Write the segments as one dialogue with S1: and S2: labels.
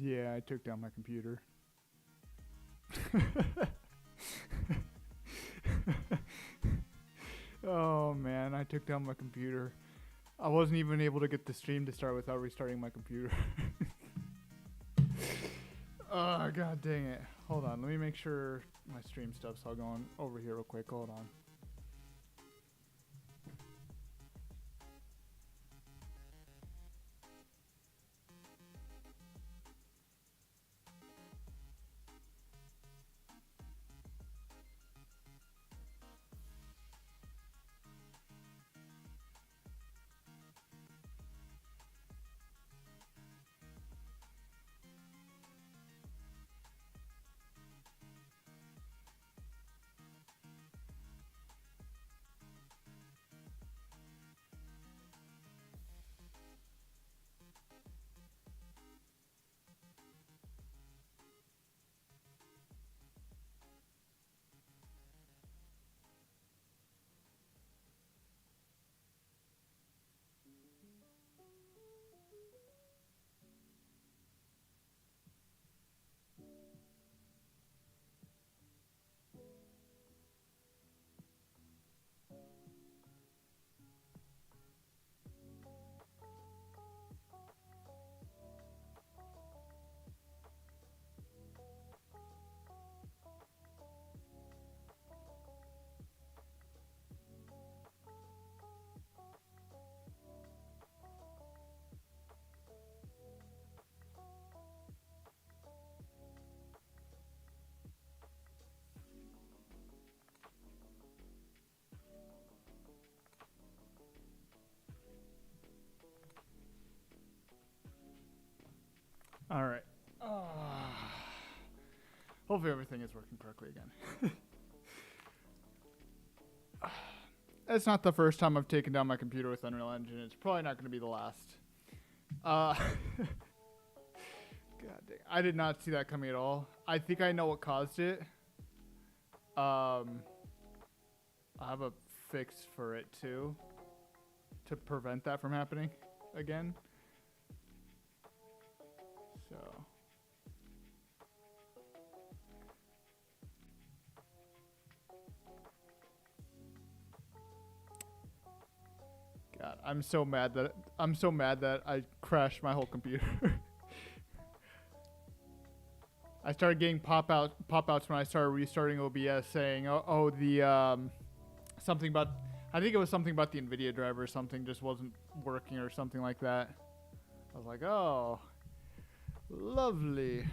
S1: Yeah, I took down my computer. Oh man, I took down my computer. I wasn't even able to get the stream to start without restarting my computer. Oh god dang it. Hold on, let me make sure my stream stuff's all going over here real quick. Hold on. All right. Hopefully everything is working correctly again. It's not the first time I've taken down my computer with Unreal Engine. It's probably not going to be the last. God dang. I did not see that coming at all. I think I know what caused it. I have a fix for it too, to prevent that from happening again. So. God, I'm so mad that I crashed my whole computer. I started getting pop-outs when I started restarting OBS saying, something about, I think it was something about the NVIDIA driver or something just wasn't working or something like that. I was like, oh, lovely.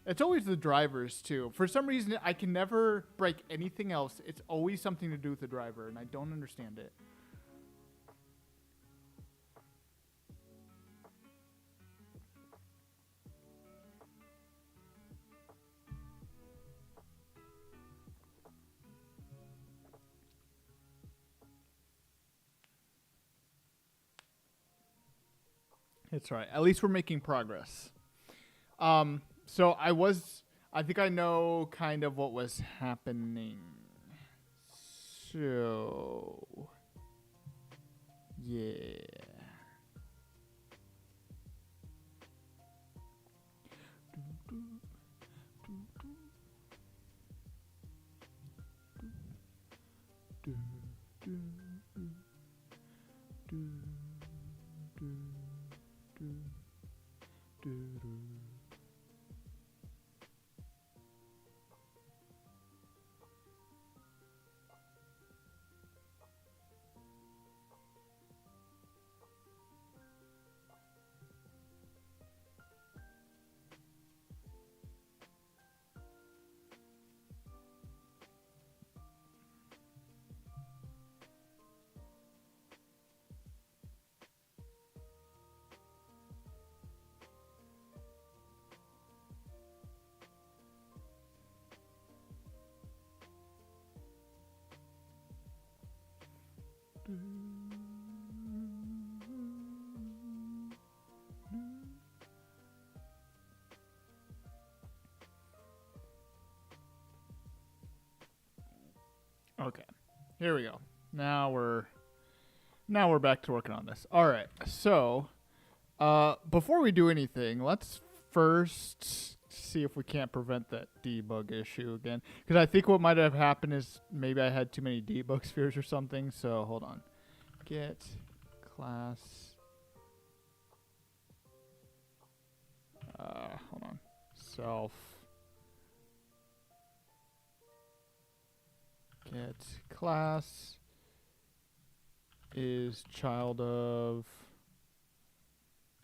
S1: It's always the drivers too. For some reason, I can never break anything else. It's always something to do with the driver, and I don't understand it. It's all right. At least we're making progress. So I think I know kind of what was happening. So, yeah. Okay, here we go. Now we're back to working on this. All right, so before we do anything, let's first see if we can't prevent that debug issue again. Because I think what might have happened is maybe I had too many debug spheres or something. So hold on. Get class. Hold on. Self. Get class is child of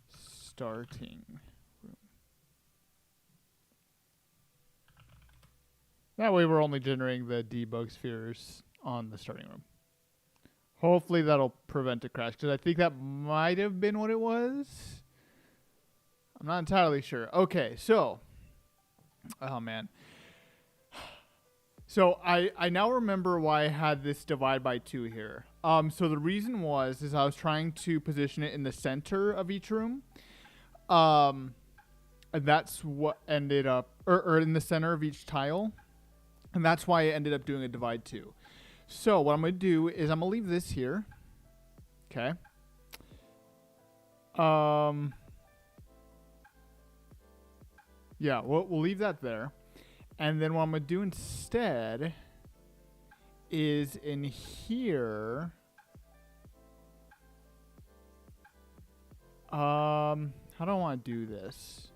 S1: starting room. That way we're only generating the debug spheres on the starting room. Hopefully that'll prevent a crash, because I think that might have been what it was. I'm not entirely sure. Okay, so, oh man. So I now remember why I had this divide by 2 here. So the reason is I was trying to position it in the center of each room. And that's what ended up, or in the center of each tile. And that's why I ended up doing a divide 2. So what I'm going to do is I'm going to leave this here. Okay. Yeah, we'll leave that there. And then what I'm going to do instead is in here. How do I want to do this?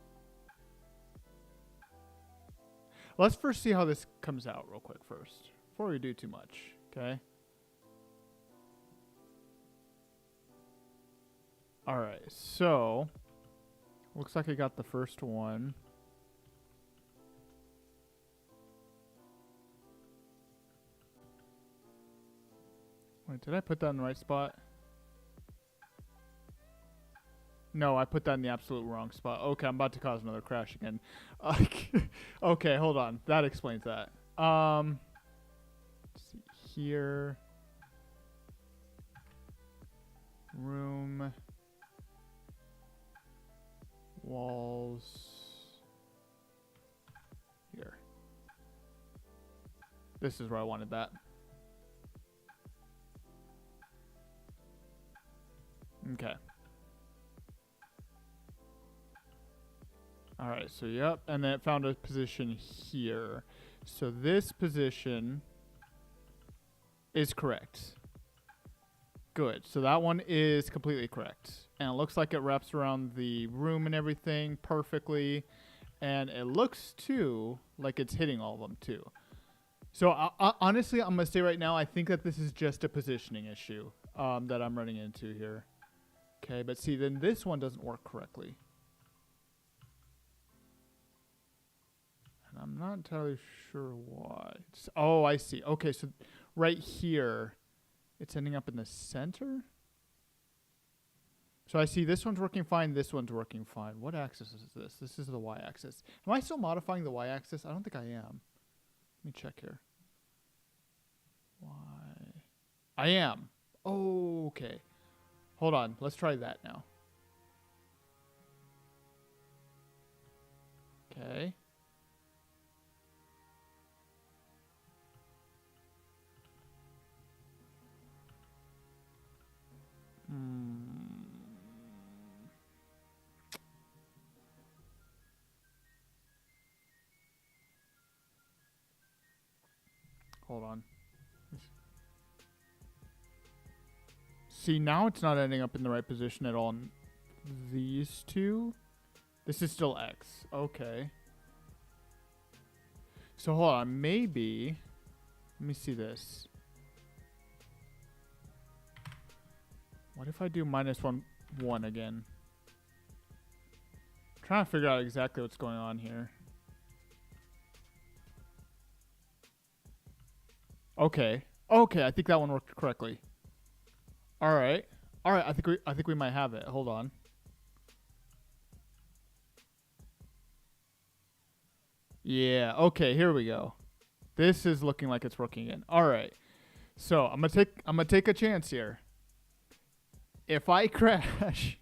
S1: Let's first see how this comes out real quick first, before we do too much, okay? All right, so looks like I got the first one. Wait, did I put that in the right spot? No, I put that in the absolute wrong spot. Okay, I'm about to cause another crash again. Okay, hold on. That explains that. Let's see here. Room. Walls. Here. This is where I wanted that. Okay. All right, so yep, and then it found a position here. So this position is correct. Good, so that one is completely correct. And it looks like it wraps around the room and everything perfectly. And it looks, too, like it's hitting all of them, too. So honestly, I'm going to say right now, I think that this is just a positioning issue that I'm running into here. Okay, but see, then this one doesn't work correctly. And I'm not entirely sure why. Oh, I see. Okay, so right here, it's ending up in the center? So I see this one's working fine, this one's working fine. What axis is this? This is the y-axis. Am I still modifying the y-axis? I don't think I am. Let me check here. Y. I am. Oh, okay. Hold on. Let's try that now. Okay. Hold on. See, now it's not ending up in the right position at all. These two? This is still X. Okay. So hold on. Maybe. Let me see this. What if I do -1 again? I'm trying to figure out exactly what's going on here. Okay. Okay, I think that one worked correctly. All right. All right, I think we might have it. Hold on. Yeah, okay, here we go. This is looking like it's working again. All right. So, I'm going to take a chance here. If I crash,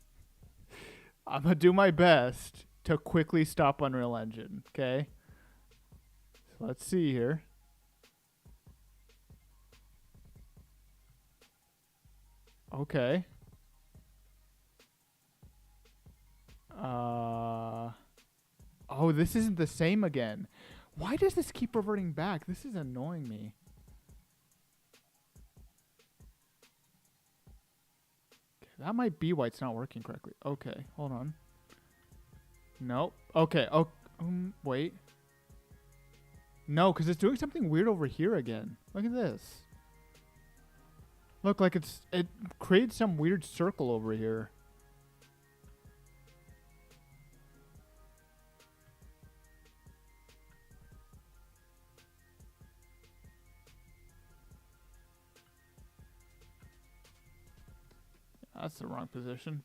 S1: I'm going to do my best to quickly stop Unreal Engine, okay? So, let's see here. Okay. Oh, this isn't the same again. Why does this keep reverting back? This is annoying me. Okay, that might be why it's not working correctly. Okay, hold on. Nope. Okay. Oh, wait. No, because it's doing something weird over here again. Look at this. Look, like it creates some weird circle over here. That's the wrong position.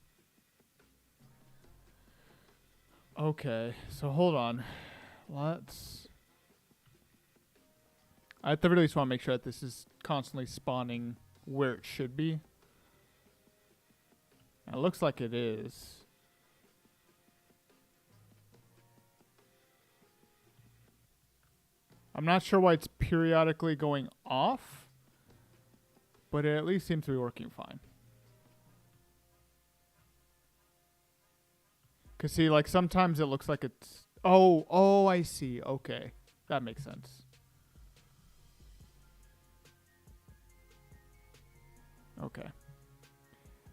S1: Okay, so hold on. I at the very least want to make sure that this is constantly spawning where it should be. It looks like it is. I'm not sure why it's periodically going off, but it at least seems to be working fine. Because see, like sometimes it looks like it's... Oh, I see. Okay. That makes sense. Okay.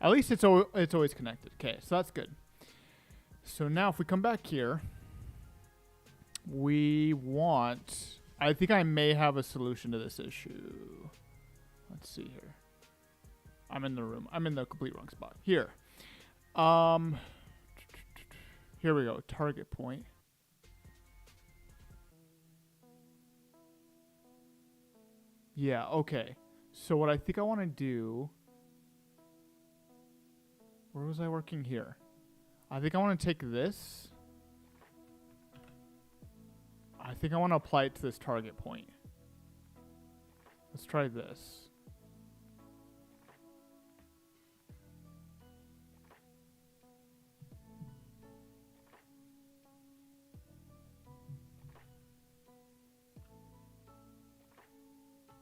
S1: At least it's always connected. Okay, so that's good. So now if we come back here, we want... I think I may have a solution to this issue. Let's see here. I'm in the room. I'm in the complete wrong spot. Here. Here we go. Target point. Yeah, okay. So what I think I want to do... Where was I working here? I think I want to take this. I think I want to apply it to this target point. Let's try this.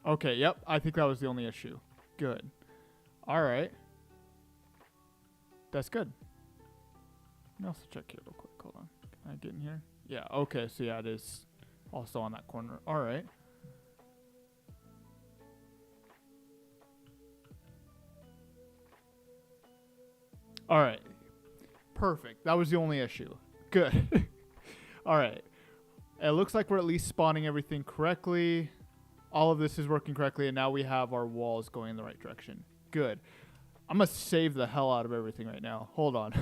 S1: Okay, yep. I think that was the only issue. Good. All right. That's good. Let me also check here real quick. Hold on. Can I get in here? Yeah, okay. So, yeah, it is also on that corner. All right. All right. Perfect. That was the only issue. Good. All right. It looks like we're at least spawning everything correctly. All of this is working correctly, and now we have our walls going in the right direction. Good. I'm going to save the hell out of everything right now. Hold on.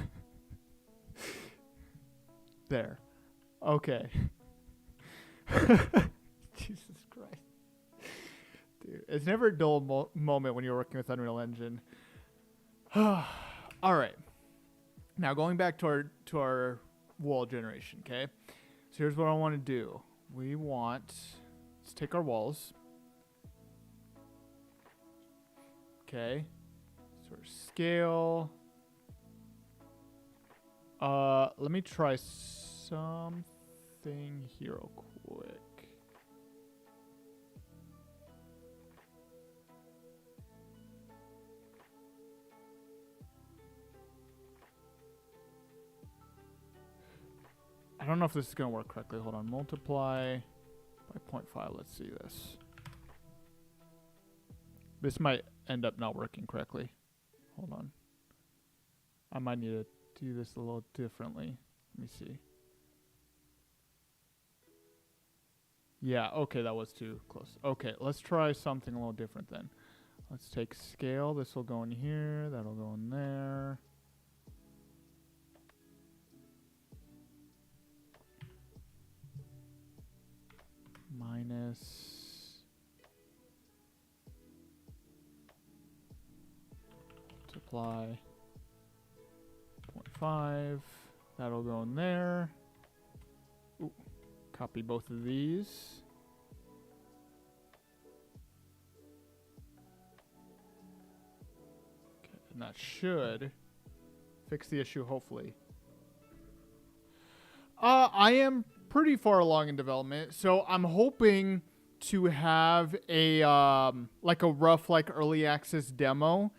S1: There. Okay. Jesus Christ. Dude, it's never a dull moment when you're working with Unreal Engine. All right. Now going back to our wall generation, okay? So here's what I want to do. Let's take our walls. Okay. Sort of scale. Let me try something here real quick. I don't know if this is going to work correctly. Hold on. Multiply by 0.5. Let's see this. This might end up not working correctly. Hold on. I might need to do this a little differently. Let me see. Yeah, okay, that was too close. Okay, let's try something a little different then. Let's take scale. This will go in here. That'll go in there. Minus. Multiply. 0.5. That'll go in there. Ooh. Copy both of these. Okay, and that should fix the issue, hopefully. I am pretty far along in development, so I'm hoping to have a rough early access demo,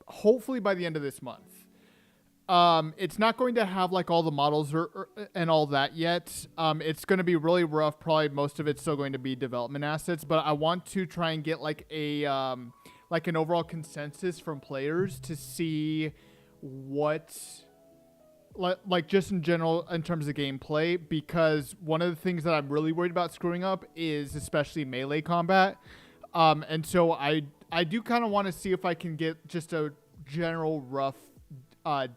S1: hopefully by the end of this month. It's not going to have like all the models and all that yet. It's going to be really rough. Probably most of it's still going to be development assets, but I want to try and get like like an overall consensus from players to see what, like just in general in terms of gameplay, because one of the things that I'm really worried about screwing up is especially melee combat. And so I do kind of want to see if I can get just a general rough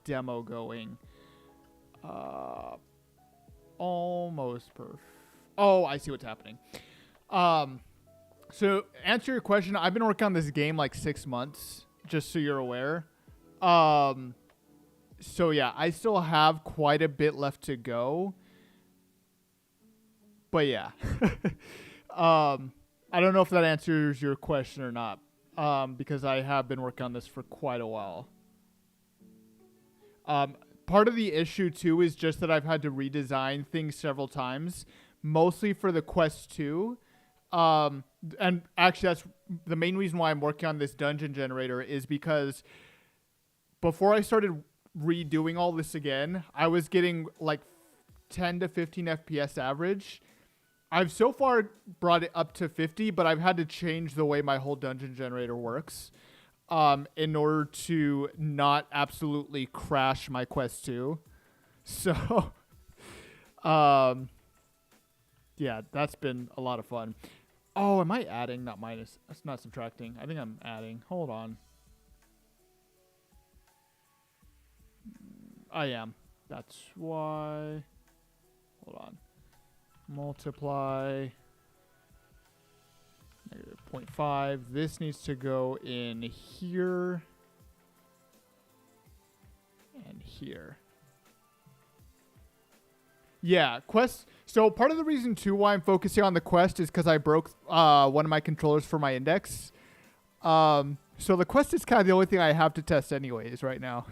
S1: demo going. Almost perfect. Oh, I see what's happening. So answer your question, I've been working on this game like 6 months, just so you're aware. So yeah, I still have quite a bit left to go. But yeah. I don't know if that answers your question or not. Because I have been working on this for quite a while. Part of the issue too is just that I've had to redesign things several times, mostly for the Quest 2. And actually that's the main reason why I'm working on this dungeon generator, is because before I started redoing all this again, I was getting like 10 to 15 FPS average. I've so far brought it up to 50, but I've had to change the way my whole dungeon generator works. In order to not absolutely crash my Quest 2. So, yeah, that's been a lot of fun. Oh, am I adding? Not minus. That's not subtracting. I think I'm adding. Hold on. I am. That's why. Hold on. Multiply. Negative 0.5. This needs to go in here and here. Yeah, Quest. So part of the reason too why I'm focusing on the Quest is because I broke one of my controllers for my Index. So the Quest is kind of the only thing I have to test anyways right now.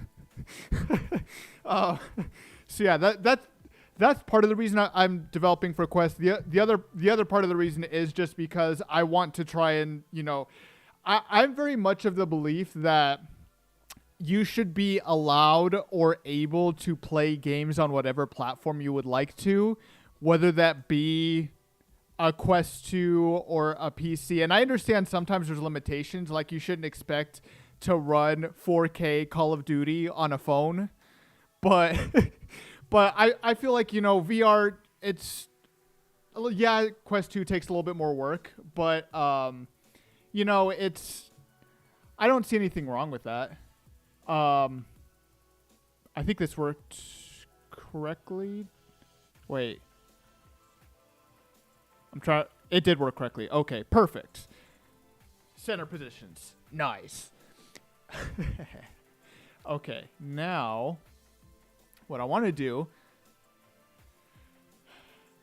S1: So yeah, that's part of the reason I'm developing for Quest. The other part of the reason is just because I want to try and, I'm very much of the belief that you should be allowed or able to play games on whatever platform you would like to, whether that be a Quest 2 or a PC. And I understand sometimes there's limitations, like you shouldn't expect to run 4K Call of Duty on a phone, but but I feel like, VR, Quest 2 takes a little bit more work, but, I don't see anything wrong with that. I think this worked correctly. Wait. It did work correctly. Okay, perfect. Center positions. Nice. Okay, now what I want to do.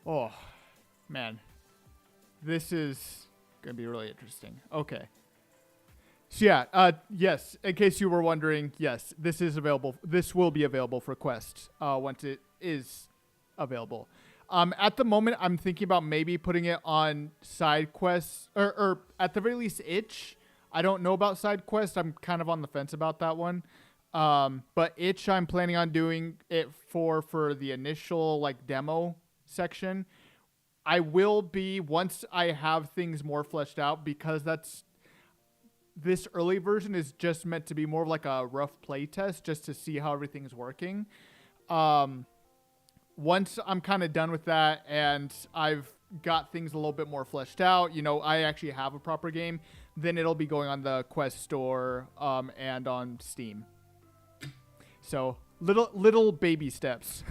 S1: Oh, man. This is going to be really interesting. Okay. So yeah, yes, in case you were wondering, yes, this is available. This will be available for Quest once it is available. At the moment, I'm thinking about maybe putting it on side quests, or at the very least, itch. I don't know about side quest. I'm kind of on the fence about that one. But itch, I'm planning on doing it for the initial like demo section. I will be, once I have things more fleshed out, because this early version is just meant to be more of like a rough play test just to see how everything's working. Once I'm kind of done with that and I've got things a little bit more fleshed out, I actually have a proper game, then it'll be going on the Quest store and on Steam. So little baby steps.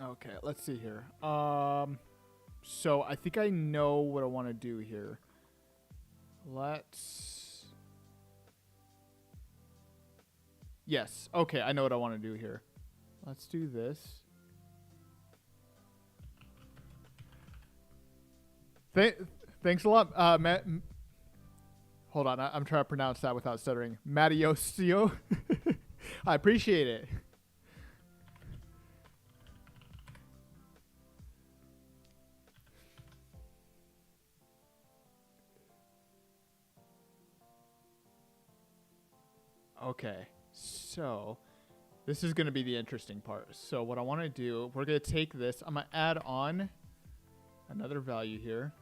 S1: Okay, let's see here. So I think I know what I want to do here. Yes. Okay, I know what I want to do here. Let's do this. Thanks a lot, Matt. Hold on, I'm trying to pronounce that without stuttering. Matiosio. I appreciate it. Okay, so this is going to be the interesting part. So what I want to do, we're going to take this. I'm going to add on another value here.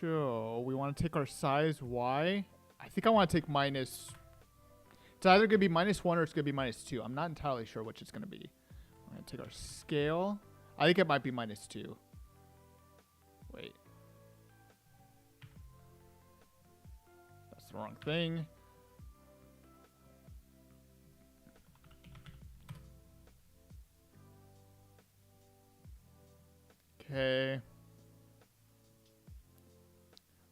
S1: So we want to take our size Y. I think I want to take minus. It's either going to be -1 or it's going to be -2. I'm not entirely sure which it's going to be. I'm going to take our scale. I think it might be -2. Wait. That's the wrong thing. Okay.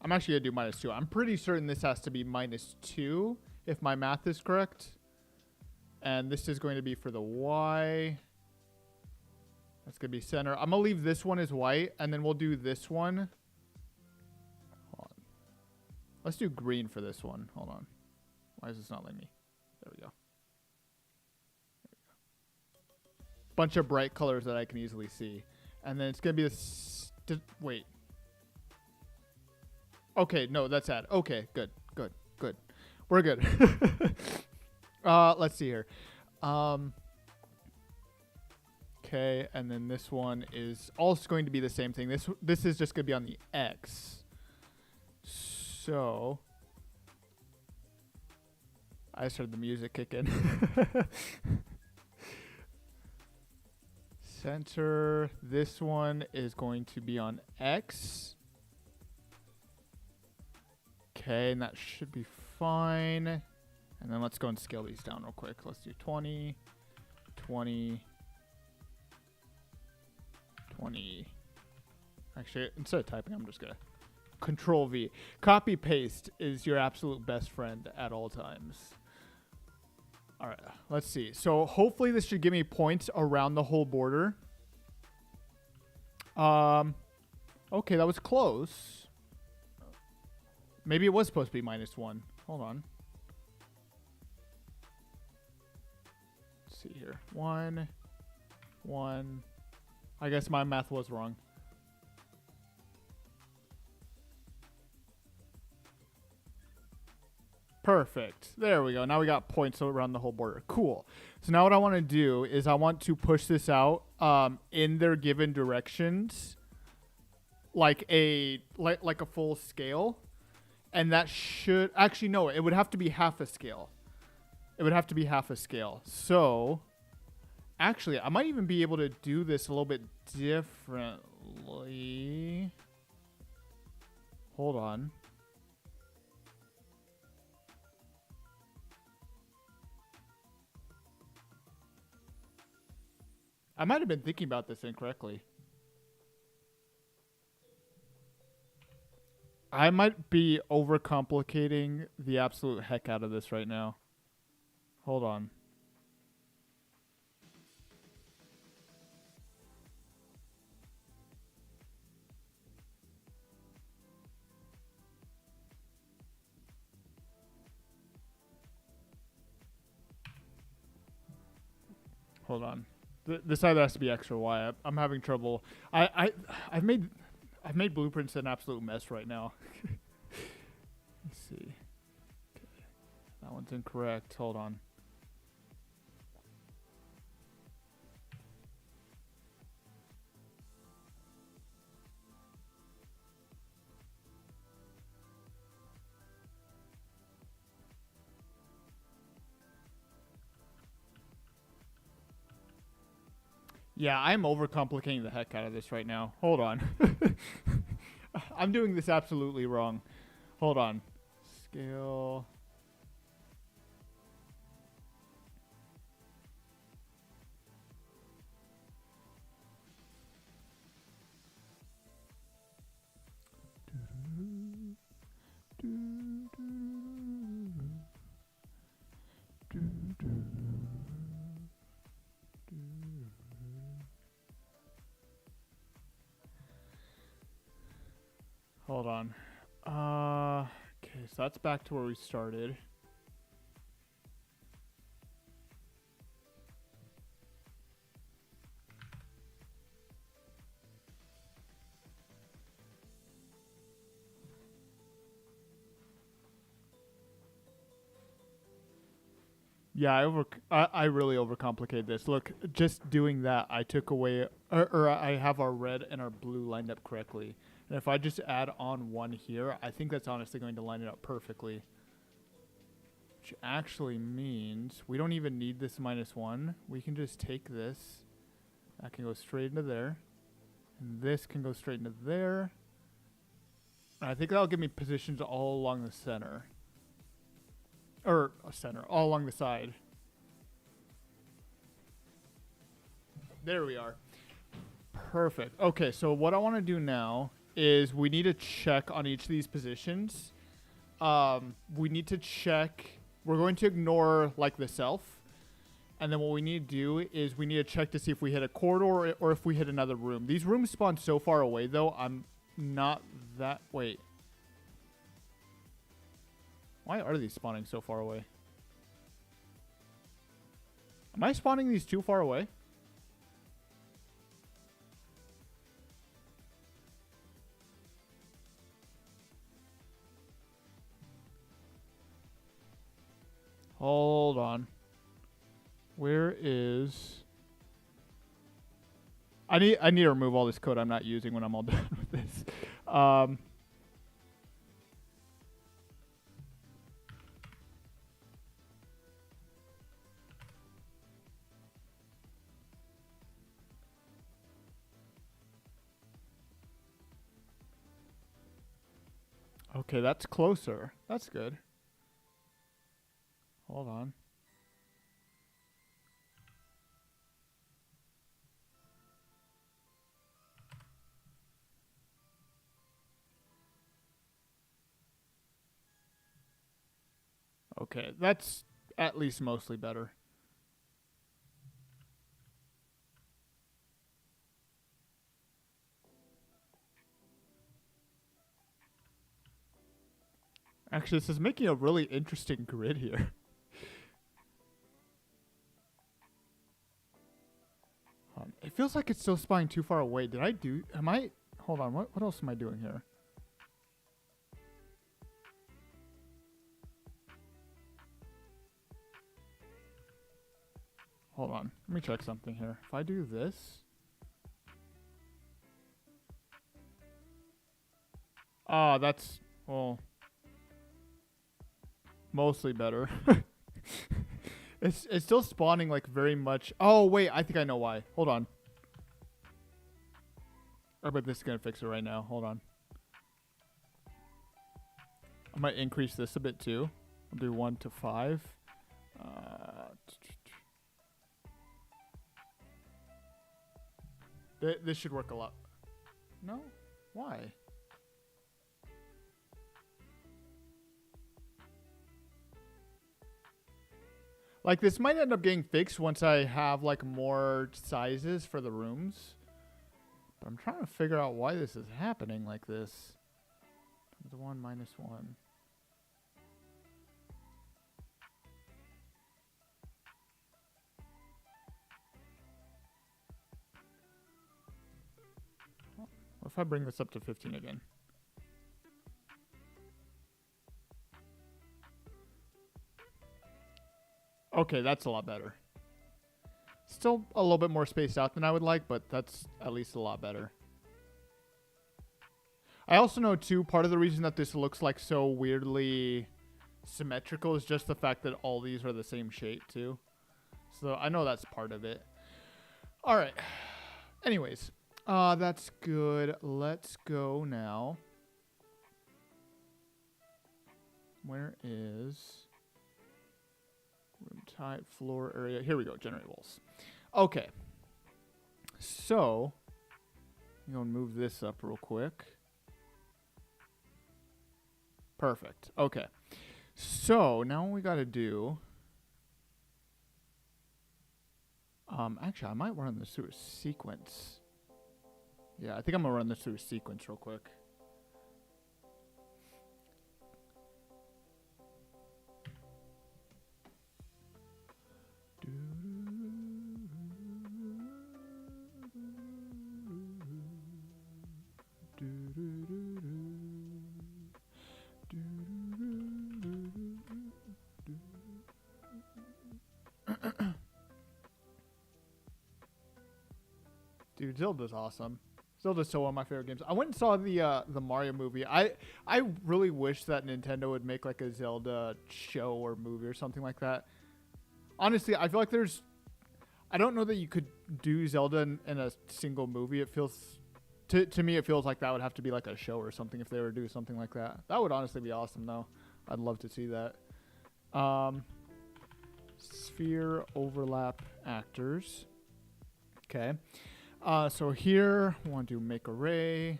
S1: I'm actually going to do -2. I'm pretty certain this has to be -2 if my math is correct. And this is going to be for the Y. That's going to be center. I'm going to leave this one as white, and then we'll do this one. Hold on. Let's do green for this one. Hold on. Why is this not letting me? There we go. Bunch of bright colors that I can easily see. And then it's going to be this. Wait. Okay, no, that's that. Okay, good. We're good. Let's see here. Okay, and then this one is also going to be the same thing. This is just going to be on the X. So I just heard the music kick in. Center. This one is going to be on X. Okay, and that should be fine. And then let's go and scale these down real quick. Let's do 20, 20, 20. Actually, instead of typing, I'm just going to Control V. Copy paste is your absolute best friend at all times. All right, let's see. So hopefully this should give me points around the whole border. Okay, that was close. Maybe it was supposed to be -1. Hold on. Let's see here. 1, 1. I guess my math was wrong. Perfect. There we go. Now we got points around the whole border. Cool. So now what I want to do is I want to push this out in their given directions, like a full scale. And that should actually, no, it would have to be half a scale. It would have to be half a scale. So actually, I might even be able to do this a little bit differently. Hold on. I might have been thinking about this incorrectly. I might be overcomplicating the absolute heck out of this right now. Hold on. Hold on. This either has to be X or Y. I'm having trouble. I've made blueprints an absolute mess right now. Let's see. Okay. That one's incorrect. Hold on. Yeah, I'm overcomplicating the heck out of this right now. Hold on. I'm doing this absolutely wrong. Hold on. Scale. Hold on. Okay, so that's back to where we started. Yeah, I really overcomplicate this. Look, just doing that, I took away, or I have our red and our blue lined up correctly. And if I just add on one here, I think that's honestly going to line it up perfectly. Which actually means we don't even need this -1. We can just take this. That can go straight into there. And this can go straight into there. And I think that'll give me positions all along the center. Or center, all along the side. There we are. Perfect. Okay, so what I want to do now is we need to check on each of these positions. We need to check. We're going to ignore like the self. And then what we need to do is we need to check to see if we hit a corridor or if we hit another room. These rooms spawn so far away, though. I'm not that... Wait. Why are these spawning so far away? Am I spawning these too far away? Hold on. Where is... I need to remove all this code I'm not using when I'm all done with this. Okay, that's closer. That's good. Hold on. Okay, that's at least mostly better. Actually, this is making a really interesting grid here. It feels like it's still spawning too far away. Did I do... Am I... Hold on. What else am I doing here? Hold on. Let me check something here. If I do this... Ah, that's... Well... Mostly better. It's still spawning like very much. Oh wait, I think I know why. Hold on. I bet this is gonna fix it right now. Hold on. I might increase this a bit too. I'll do 1 to 5. This should work a lot. No? Why? Like, this might end up getting fixed once I have, like, more sizes for the rooms. But I'm trying to figure out why this is happening like this. The 1 minus 1. What if I bring this up to 15 again? Okay, that's a lot better. Still a little bit more spaced out than I would like, but that's at least a lot better. I also know, too, part of the reason that this looks like so weirdly symmetrical is just the fact that all these are the same shape, too. So I know that's part of it. All right. Anyways, that's good. Let's go now. Where is... room type, floor area. Here we go. Generate walls. Okay. So, I'm going to move this up real quick. Perfect. Okay. So, now what we got to do... actually, I might run this through a sequence. Yeah, I think I'm going to run this through a sequence real quick. dude, Zelda's awesome. Zelda's still one of my favorite games. I went and saw the Mario movie. I really wish that Nintendo would make like a Zelda show or movie or something like that. Honestly, I feel like I don't know that you could do Zelda in a single movie. It feels to me, it feels like that would have to be like a show or something if they were to do something like that. That would honestly be awesome, though. I'd love to see that. Sphere overlap actors. Okay. So here, we want to do make array,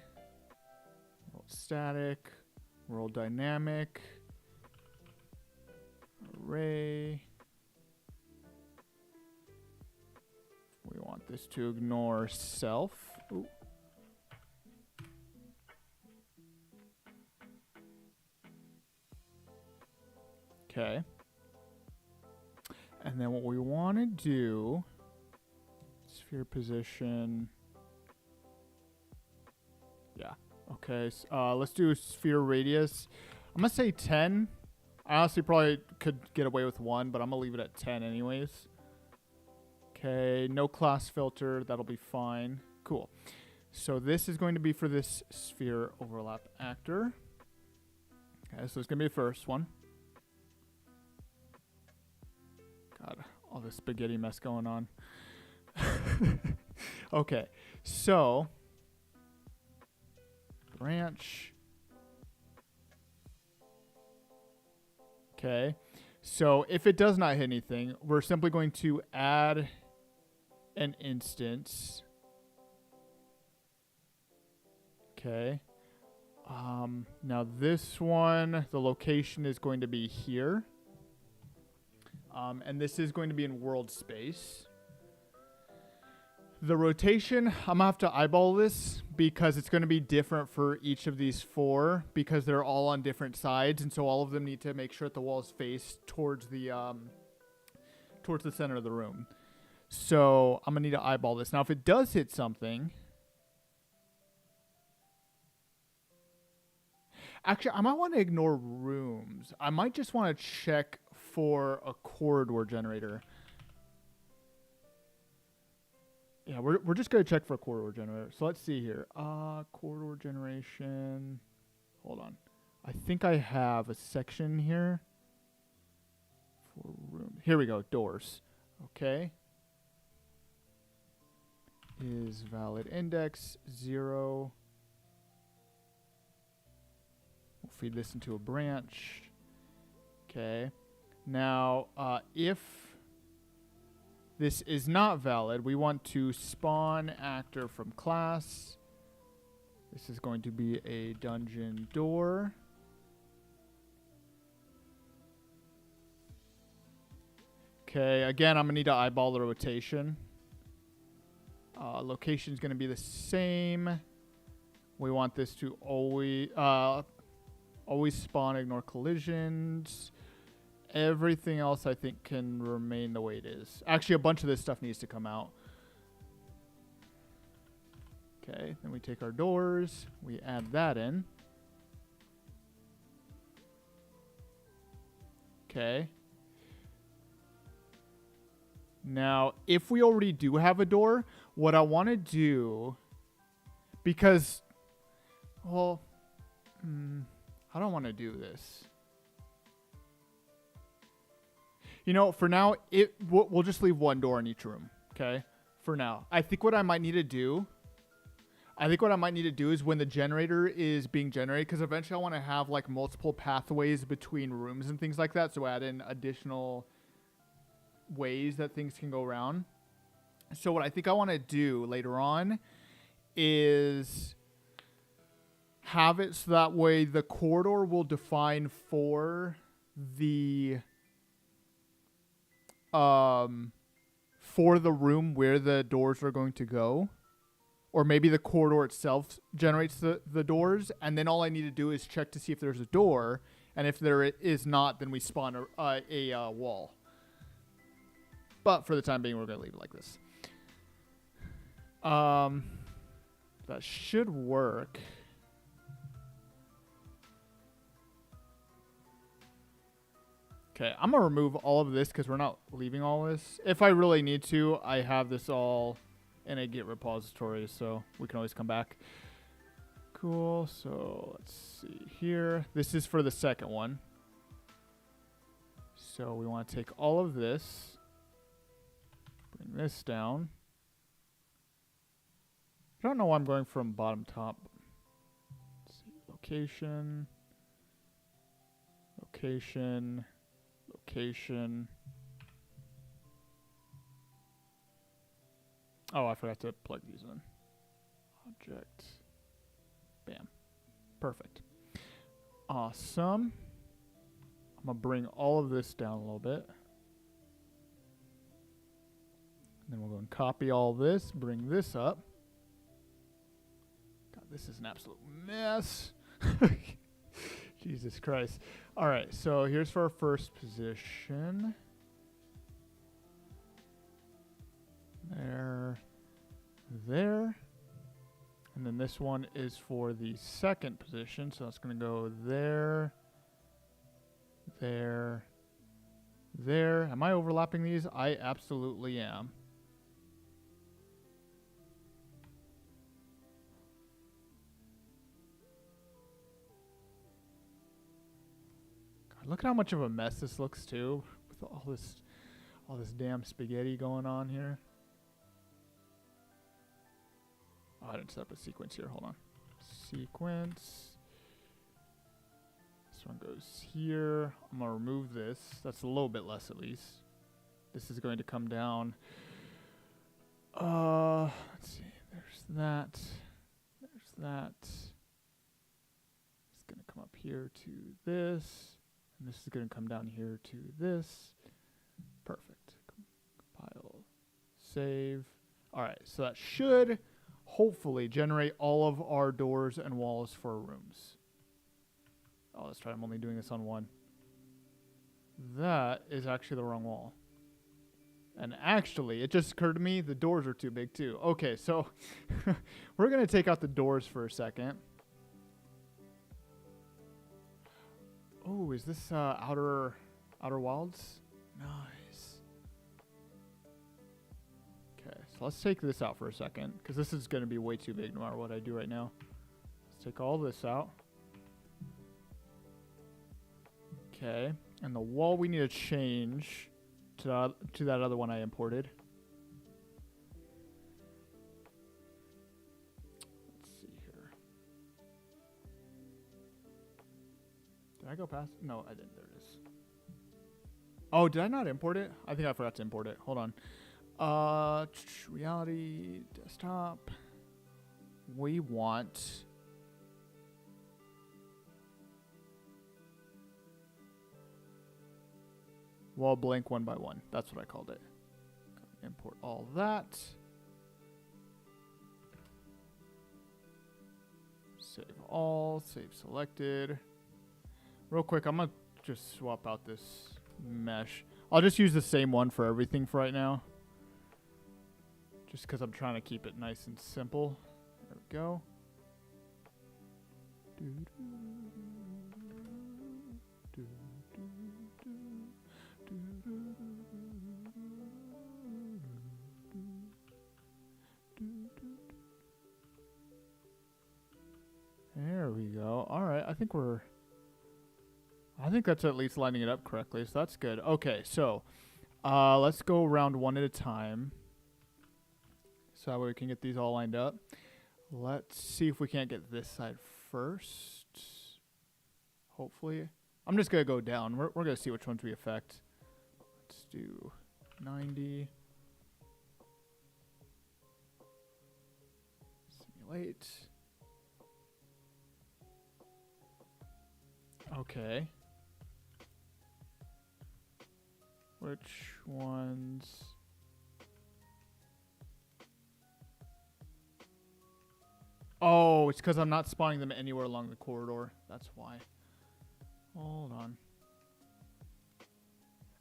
S1: world static, world dynamic, array. We want this to ignore self. Ooh. Okay. And then what we want to do, sphere position. Yeah. Okay. Let's do sphere radius. I'm going to say 10. I honestly probably could get away with 1, but I'm going to leave it at 10 anyways. Okay. No class filter. That'll be fine. Cool. So this is going to be for this sphere overlap actor. Okay. So it's going to be the first one. God, all this spaghetti mess going on. Okay, so branch. Okay, so if it does not hit anything, we're simply going to add an instance. Okay. Now this one, the location is going to be here. And this is going to be in world space. The rotation, I'm going to have to eyeball this because it's going to be different for each of these 4 because they're all on different sides. And so all of them need to make sure that the walls face towards the center of the room. So I'm going to need to eyeball this. Now, if it does hit something... Actually, I might want to ignore rooms. I might just want to check for a corridor generator. Yeah, we're just going to check for a corridor generator. So let's see here. Corridor generation. Hold on. I think I have a section here for room. Here we go. Doors. Okay. Is valid index 0. We'll feed this into a branch. Okay. Now, if this is not valid, we want to spawn actor from class. This is going to be a dungeon door. Okay, again, I'm going to need to eyeball the rotation. Location is going to be the same. We want this to always spawn, ignore collisions. Everything else, I think, can remain the way it is. Actually, a bunch of this stuff needs to come out. Okay, then we take our doors. We add that in. Okay. Now, if we already do have a door, what I want to do, because, well, I don't want to do this. You know, for now, we'll just leave 1 door in each room, okay? For now. I think what I might need to do is when the generator is being generated, because eventually I want to have like multiple pathways between rooms and things like that, so add in additional ways that things can go around. So what I think I want to do later on is have it so that way the corridor will define for the room where the doors are going to go. Or maybe the corridor itself generates the doors, and then all I need to do is check to see if there's a door, and if there is not, then we spawn a wall. But for the time being, we're going to leave it like this. That should work. Okay, I'm going to remove all of this because we're not leaving all this. If I really need to, I have this all in a Git repository, so we can always come back. Cool. So let's see here. This is for the second one. So we want to take all of this, bring this down. I don't know why I'm going from bottom top. Let's see. Location. Location. Location. Oh, I forgot to plug these in. Object. Bam. Perfect. Awesome. I'm going to bring all of this down a little bit. And then we'll go and copy all this, bring this up. God, this is an absolute mess. Jesus Christ. All right, so here's for our first position. There. There. And then this one is for the second position, so that's going to go there. There. There. Am I overlapping these? I absolutely am. God, look at how much of a mess this looks too, with all this damn spaghetti going on here. Oh, I didn't set up a sequence here. Hold on. Sequence. This one goes here. I'm going to remove this. That's a little bit less at least. This is going to come down. Let's see. There's that. There's that. It's going to come up here to this. And this is going to come down here to this. Perfect. Compile. Save. All right. So that should hopefully generate all of our doors and walls for rooms. Oh, let's try. I'm only doing this on one. That is actually the wrong wall. And actually, it just occurred to me the doors are too big too. Okay, so we're going to take out the doors for a second. Oh, is this Outer Wilds? Nice. Okay, so let's take this out for a second, because this is going to be way too big no matter what I do right now. Let's take all this out. Okay, and the wall we need to change to that other one I imported. Let's see here. Did I go past? No, I didn't. There it is. Oh, did I not import it? I think I forgot to import it. Hold on. Reality desktop. We want wall blank 1 by 1. That's what I called it. Import all that. Save all. Save selected. Real quick, I'm going to just swap out this mesh. I'll just use the same one for everything for right now. Just because I'm trying to keep it nice and simple. There we go. There we go. All right, I think that's at least lining it up correctly, so that's good. Okay, so let's go around one at a time, so that way we can get these all lined up. Let's see if we can't get this side first. Hopefully. I'm just going to go down. We're going to see which ones we affect. Let's do 90. Simulate. Okay. Which ones? Oh, it's because I'm not spawning them anywhere along the corridor. That's why. Hold on.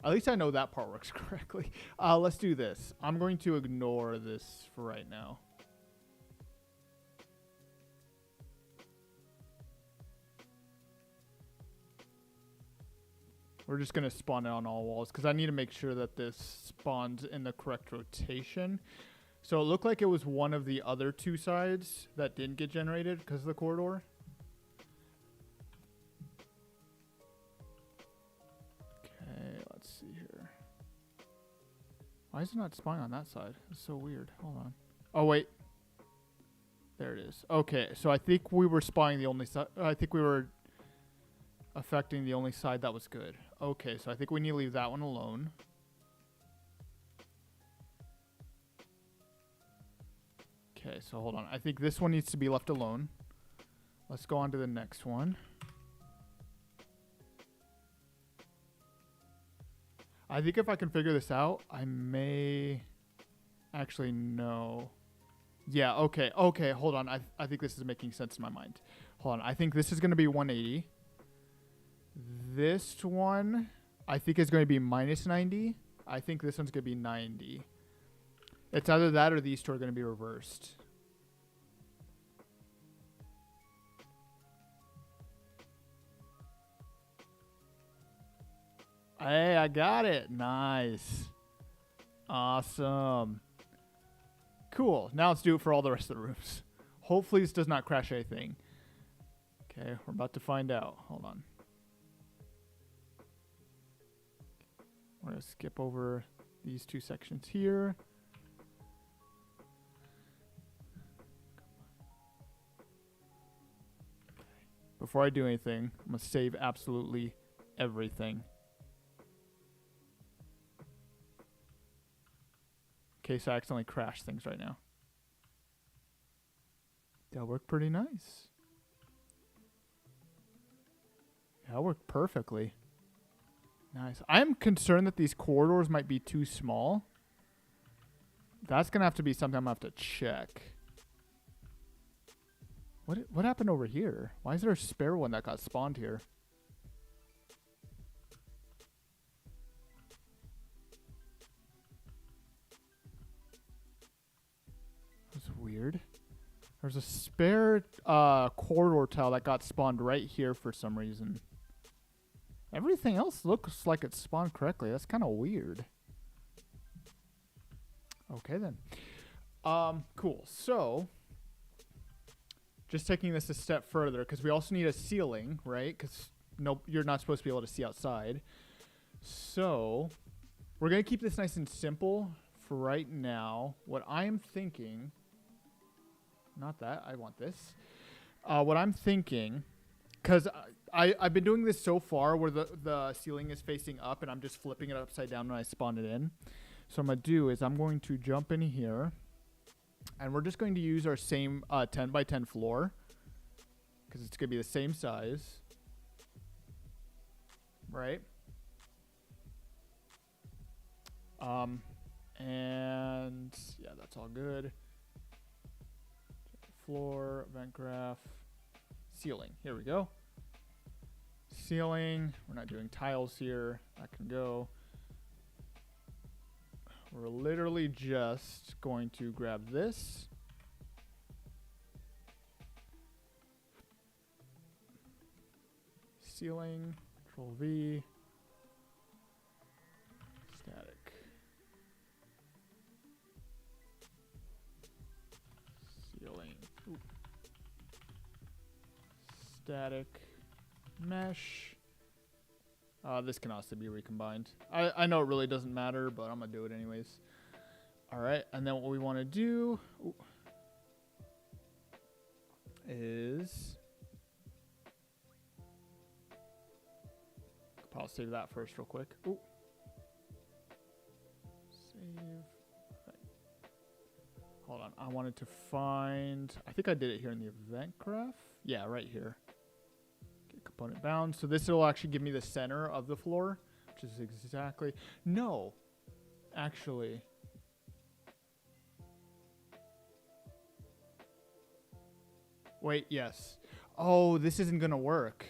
S1: At least I know that part works correctly. Let's do this. I'm going to ignore this for right now. We're just going to spawn it on all walls because I need to make sure that this spawns in the correct rotation. So it looked like it was one of the other two sides that didn't get generated because of the corridor. Okay, let's see here. Why is it not spawning on that side? It's so weird. Hold on. Oh, wait. There it is. Okay, so I think we were spawning the only side. I think we were affecting the only side that was good. Okay, so I think we need to leave that one alone. Okay, so hold on. I think this one needs to be left alone. Let's go on to the next one. I think if I can figure this out, I may actually know. Yeah, okay. Okay, hold on. I think this is making sense in my mind. Hold on. I think this is going to be 180. This one, I think is going to be minus 90. I think this one's going to be 90. It's either that or these two are going to be reversed. Hey, I got it. Nice. Awesome. Cool. Now let's do it for all the rest of the rooms. Hopefully this does not crash anything. Okay, we're about to find out. Hold on. We're going to skip over these two sections here. Before I do anything, I'm going to save absolutely everything. In case I accidentally crash things right now. That worked pretty nice. That worked perfectly. Nice. I'm concerned that these corridors might be too small. That's going to have to be something I'm going to have to check. What happened over here? Why is there a spare one that got spawned here? That's weird. There's a spare corridor tile that got spawned right here for some reason. Everything else looks like it's spawned correctly. That's kind of weird. Okay then. Cool. So, just taking this a step further, because we also need a ceiling, right? Because no, you're not supposed to be able to see outside. So, we're going to keep this nice and simple for right now. What I'm thinking, not that, I want this. What I'm thinking, because I've been doing this so far where the ceiling is facing up and I'm just flipping it upside down when I spawn it in. So what I'm going to do is I'm going to jump in here. And we're just going to use our same 10 by 10 floor. Because it's going to be the same size. Right? And yeah, that's all good. Floor, event graph, ceiling. Here we go. Ceiling. We're not doing tiles here. That can go. We're literally just going to grab this. Ceiling, Control V. Static. Ceiling. Ooh. Static. Mesh. This can also be recombined. I know it really doesn't matter, but I'm going to do it anyways. All right, and then what we want to do is... I'll save that first real quick. Ooh. Save. Right. Hold on. I wanted to find... I think I did it here in the event graph. Yeah, right here. Component bound. So this will actually give me the center of the floor, which is exactly... No. Actually. Wait, yes. Oh, this isn't going to work.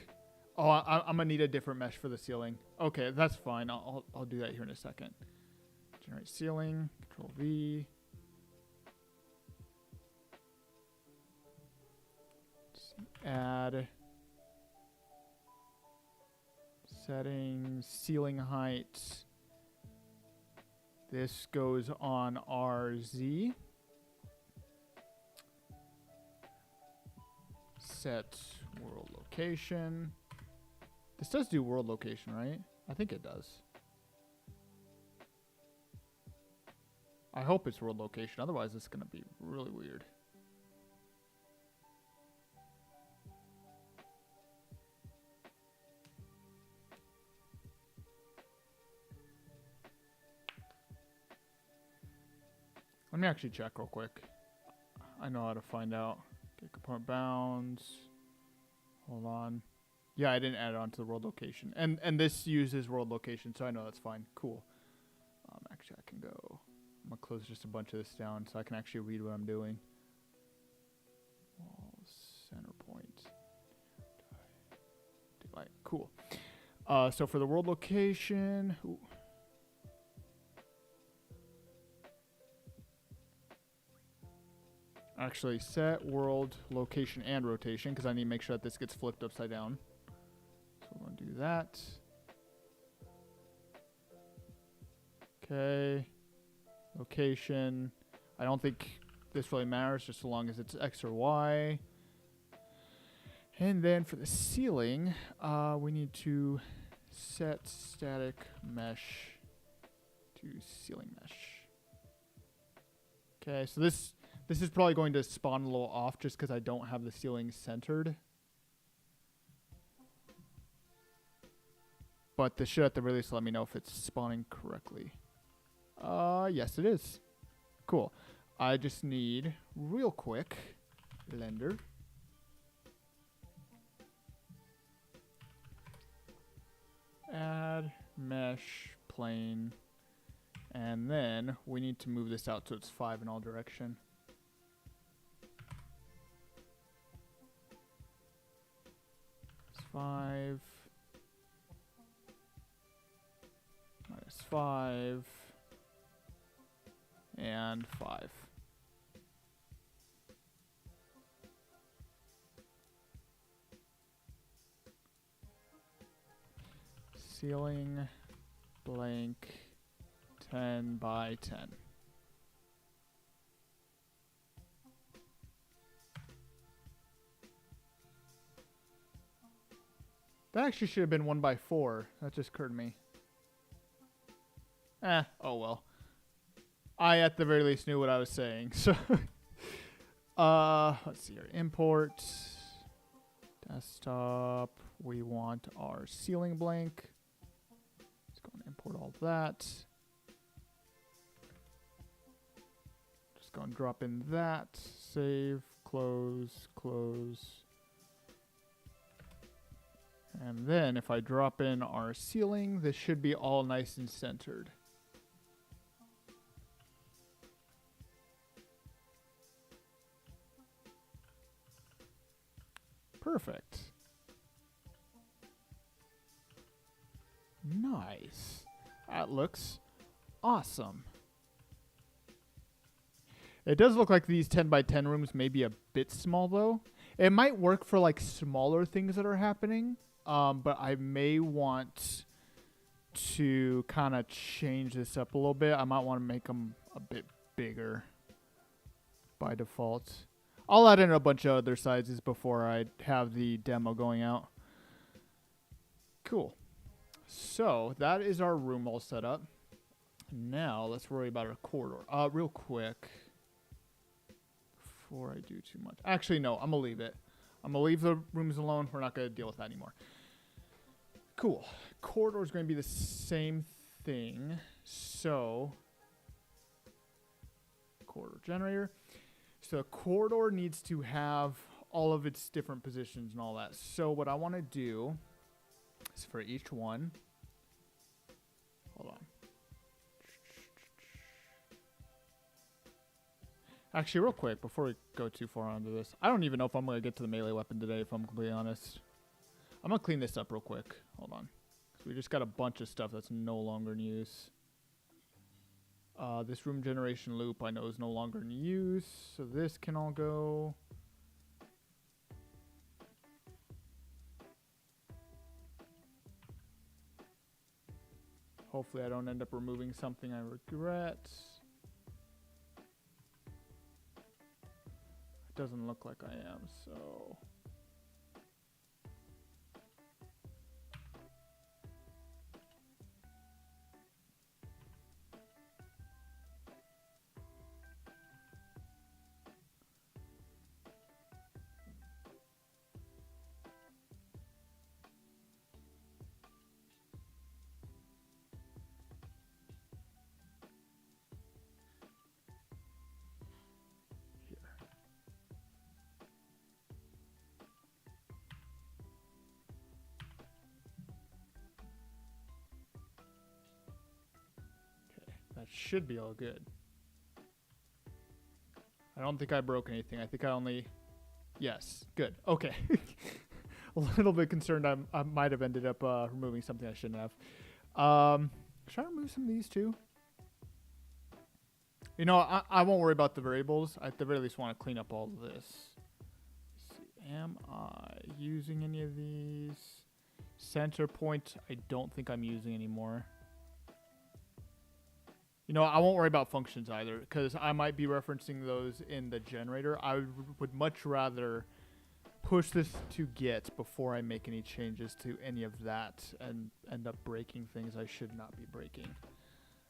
S1: Oh, I'm going to need a different mesh for the ceiling. Okay, that's fine. I'll do that here in a second. Generate ceiling. Control V. Add... Settings, ceiling height. This goes on RZ. set world location. This does do world location, right? I think it does. I hope it's world location. Otherwise, it's going to be really weird. Let me actually check real quick. I know how to find out. Get component bounds. Hold on. Yeah, I didn't add it onto the world location. And this uses world location, so I know that's fine. Cool. Actually, I can go. I'm going to close just a bunch of this down so I can actually read what I'm doing. Wall center point. Divide. Cool. So for the world location... Ooh. Actually, set world location and rotation, because I need to make sure that this gets flipped upside down. So we're going to do that. Okay. Location. I don't think this really matters, just so long as it's X or Y. And then for the ceiling, we need to set static mesh to ceiling mesh. Okay, so this is probably going to spawn a little off just because I don't have the ceiling centered. But this should at the very least let me know if it's spawning correctly. Yes, it is. Cool. I just need, real quick, Blender. Add mesh plane. And then we need to move this out so it's 5 in all direction. It's 5. Minus 5. And 5. Ceiling blank 10 by 10. That actually should have been 1 by 4. That just occurred to me. Oh well. I at the very least knew what I was saying. So let's see here. Import desktop. We want our ceiling blank. Let's go and import all of that. Just go and drop in that. Save, close, close. And then if I drop in our ceiling, this should be all nice and centered. Perfect. Nice. That looks awesome. It does look like these 10 by 10 rooms may be a bit small though. It might work for like smaller things that are happening, but I may want to kind of change this up a little bit. I might want to make them a bit bigger by default. I'll add in a bunch of other sizes before I have the demo going out. Cool. So that is our room all set up. Now let's worry about our corridor. Real quick, before I do too much. Actually, no, I'm going to leave it. I'm going to leave the rooms alone. We're not going to deal with that anymore. Cool. Corridor is going to be the same thing. So, corridor generator. So the corridor needs to have all of its different positions and all that. So what I want to do is for each one, hold on. Actually, real quick, before we go too far onto this, I don't even know if I'm going to get to the melee weapon today, if I'm completely honest. I'm going to clean this up real quick. Hold on. So we just got a bunch of stuff that's no longer in use. This room generation loop I know is no longer in use, so this can all go. Hopefully I don't end up removing something I regret. It doesn't look like I am, so should be all good. I don't think I broke anything. I think I only... Yes, good. Okay. A little bit concerned I might have ended up removing something I shouldn't have. Should I remove some of these too? You know, I won't worry about the variables. I at the very least want to clean up all of this. Let's see, am I using any of these? Center point, I don't think I'm using anymore. You know, I won't worry about functions either, because I might be referencing those in the generator. I would much rather push this to get before I make any changes to any of that and end up breaking things I should not be breaking.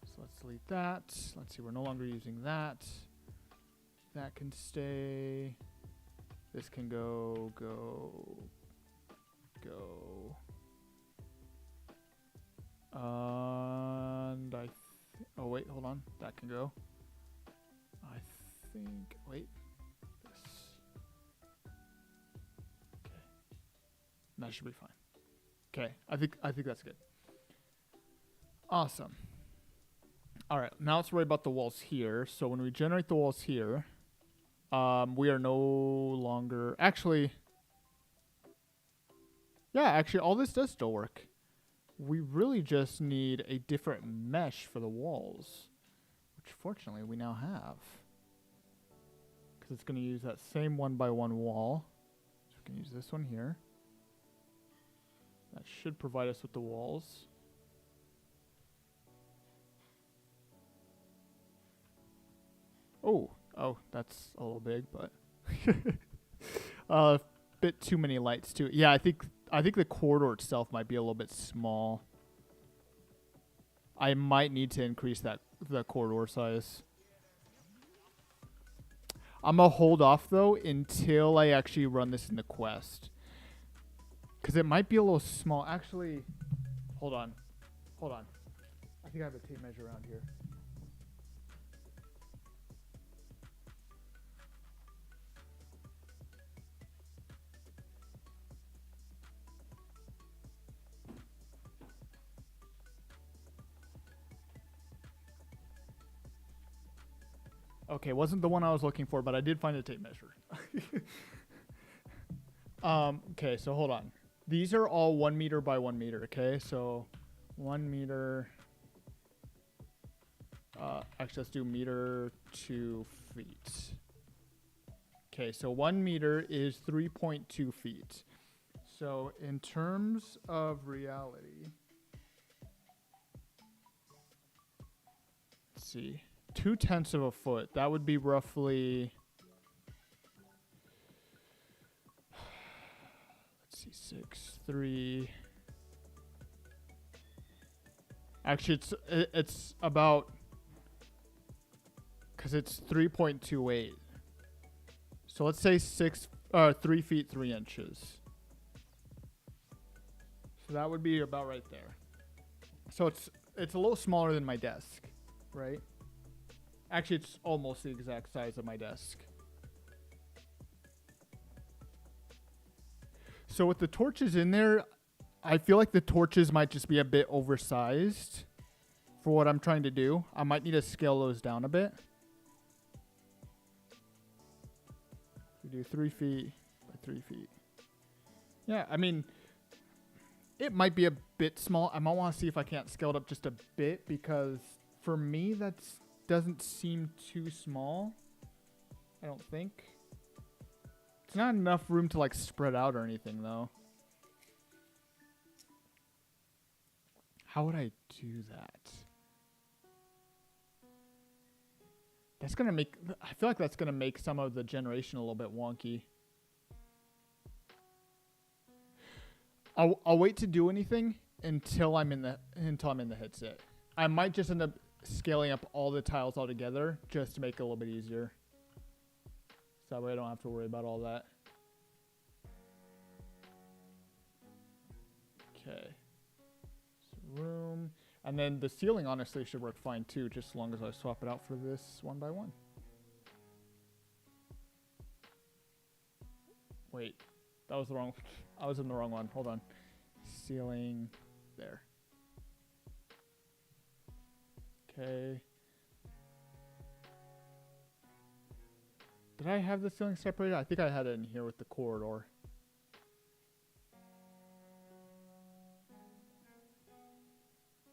S1: So let's delete that. Let's see, we're no longer using that. That can stay. This can go. And oh wait, hold on. That can go. I think, wait. This. Okay. That should be fine. Okay, I think that's good. Awesome. All right, now let's worry about the walls here. So when we generate the walls here, we are no longer, actually, yeah, actually all this does still work. We really just need a different mesh for the walls, which fortunately we now have. Because it's going to use that same 1x1 wall. So we can use this one here. That should provide us with the walls. Oh, that's a little big, but a bit too many lights too. Yeah, I think the corridor itself might be a little bit small. I might need to increase the corridor size. I'm gonna hold off though until I actually run this in the quest, because it might be a little small. Actually, hold on. I think I have a tape measure around here. Okay, wasn't the one I was looking for, but I did find a tape measure. Okay, so hold on. These are all 1 meter by 1 meter, okay? So 1 meter. Actually, let's do meter to feet. Okay, so 1 meter is 3.2 feet. So in terms of reality, let's see. 0.2 of a foot. That would be roughly, let's see, 6'3". Actually, it's about, because it's 3.28. So let's say 3 feet 3 inches. So that would be about right there. So it's a little smaller than my desk, right? Actually, it's almost the exact size of my desk. So with the torches in there, I feel like the torches might just be a bit oversized for what I'm trying to do. I might need to scale those down a bit. We do 3 feet by 3 feet. Yeah, I mean, it might be a bit small. I might want to see if I can't scale it up just a bit, because for me, that's doesn't seem too small. I don't think. It's not enough room to like spread out or anything though. How would I do that? That's gonna make, I feel like that's gonna make some of the generation a little bit wonky. I'll wait to do anything until I'm in the headset. I might just end up scaling up all the tiles all together just to make it a little bit easier. So that way I don't have to worry about all that. Okay. So room. And then the ceiling honestly should work fine too, just as long as I swap it out for this 1x1. Wait, that was the wrong, I was in the wrong one. Hold on. Ceiling there. Okay. Did I have the ceiling separated? I think I had it in here with the corridor.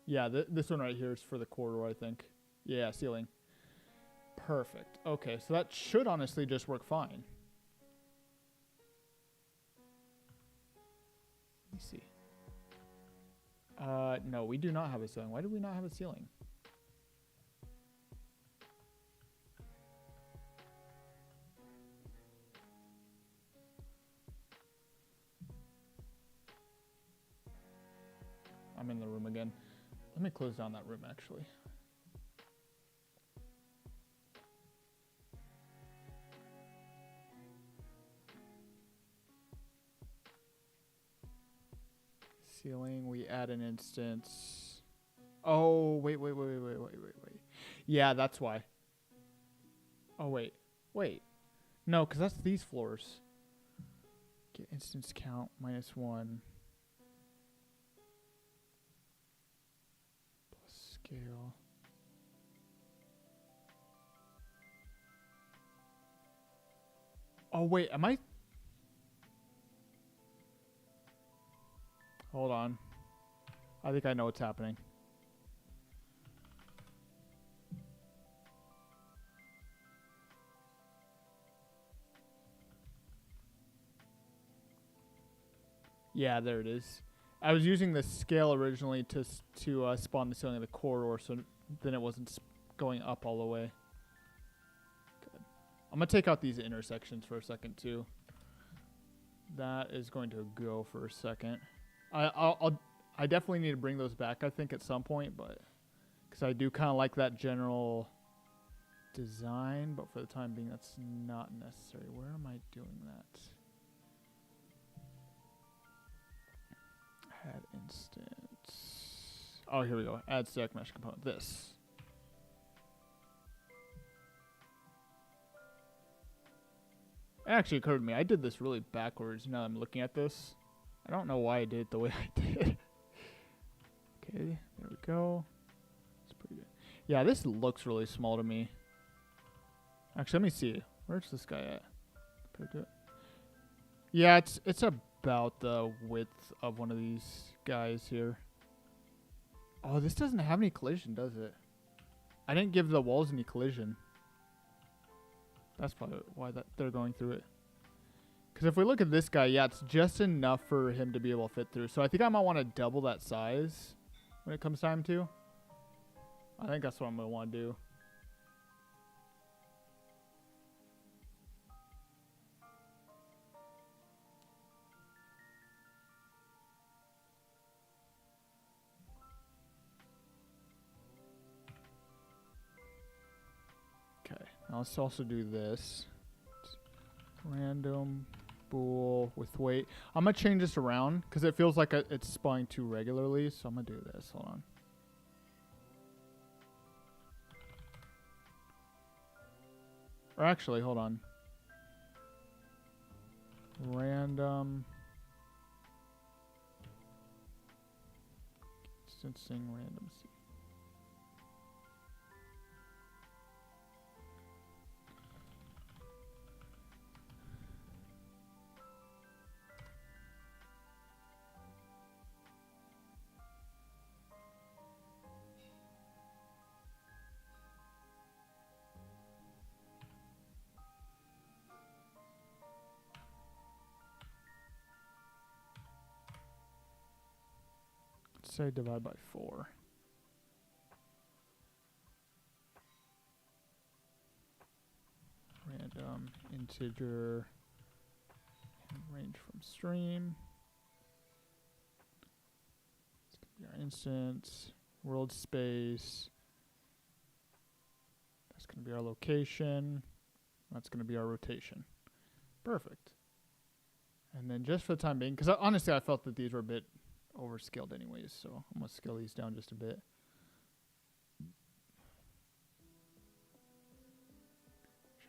S1: Yeah, this one right here is for the corridor, I think. Yeah, ceiling. Perfect. Okay, so that should honestly just work fine. Let me see. No, we do not have a ceiling. Why do we not have a ceiling? I'm in the room again. Let me close down that room, actually. Ceiling, we add an instance. Oh, wait. Yeah, that's why. Oh, wait. No, because that's these floors. Get instance count, -1. Plus scale. Oh, wait, am I... Hold on. I think I know what's happening. Yeah, there it is. I was using the scale originally to spawn the ceiling of the corridor, so then it wasn't going up all the way. Good. I'm gonna take out these intersections for a second too. That is going to go for a second. I definitely need to bring those back, I think, at some point, but because I do kind of like that general design, but for the time being, that's not necessary. Where am I doing that? Add instance. Oh, here we go. Add stack mesh component. This. It actually occurred to me, I did this really backwards now I'm looking at this. I don't know why I did it the way I did. Okay, there we go. It's pretty good. Yeah, this looks really small to me. Actually, let me see. Where's this guy at? Compared to it. Yeah, it's about the width of one of these guys here. Oh, this doesn't have any collision, does it? I didn't give the walls any collision. That's probably why they're going through it. Because if we look at this guy, yeah, it's just enough for him to be able to fit through. So I think I might want to double that size when it comes time to. I think that's what I'm going to want to do. Okay, now let's also do this. Random bool with weight. I'm going to change this around because it feels like it's spawning too regularly. So I'm going to do this. Hold on. Or actually, hold on. Random. Instancing random C. Say divide by 4. Random integer and range from stream. It's gonna be our instance, world space. That's gonna be our location. That's gonna be our rotation. Perfect. And then just for the time being, because honestly I felt that these were a bit overskilled anyways, so I'm going to scale these down just a bit.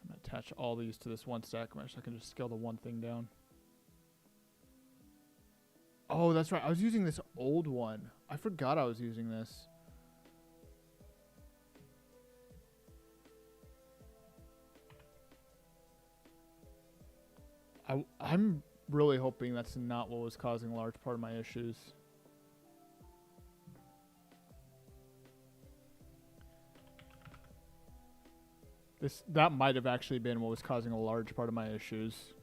S1: I'm going to attach all these to this one stack mesh so I can just scale the one thing down. Oh, that's right. I was using this old one. I forgot I was using this. I'm really hoping that's not what was causing a large part of my issues. That might have actually been what was causing a large part of my issues.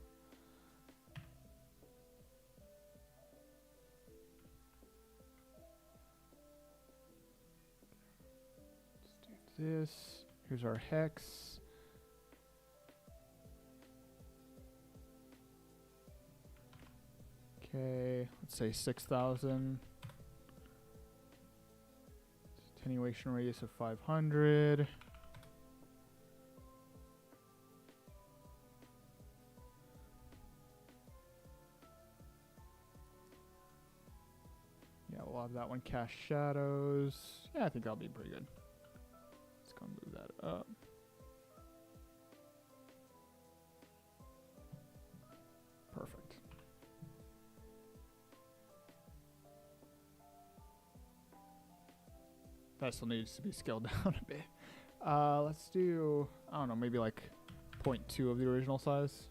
S1: Let's do this. Here's our hex. Okay, let's say 6,000. Attenuation radius of 500. Yeah, we'll have that one cast shadows. Yeah, I think that'll be pretty good. Let's go move that up. Perfect. That still needs to be scaled down a bit. Let's do, I don't know, maybe like 0.2 of the original size.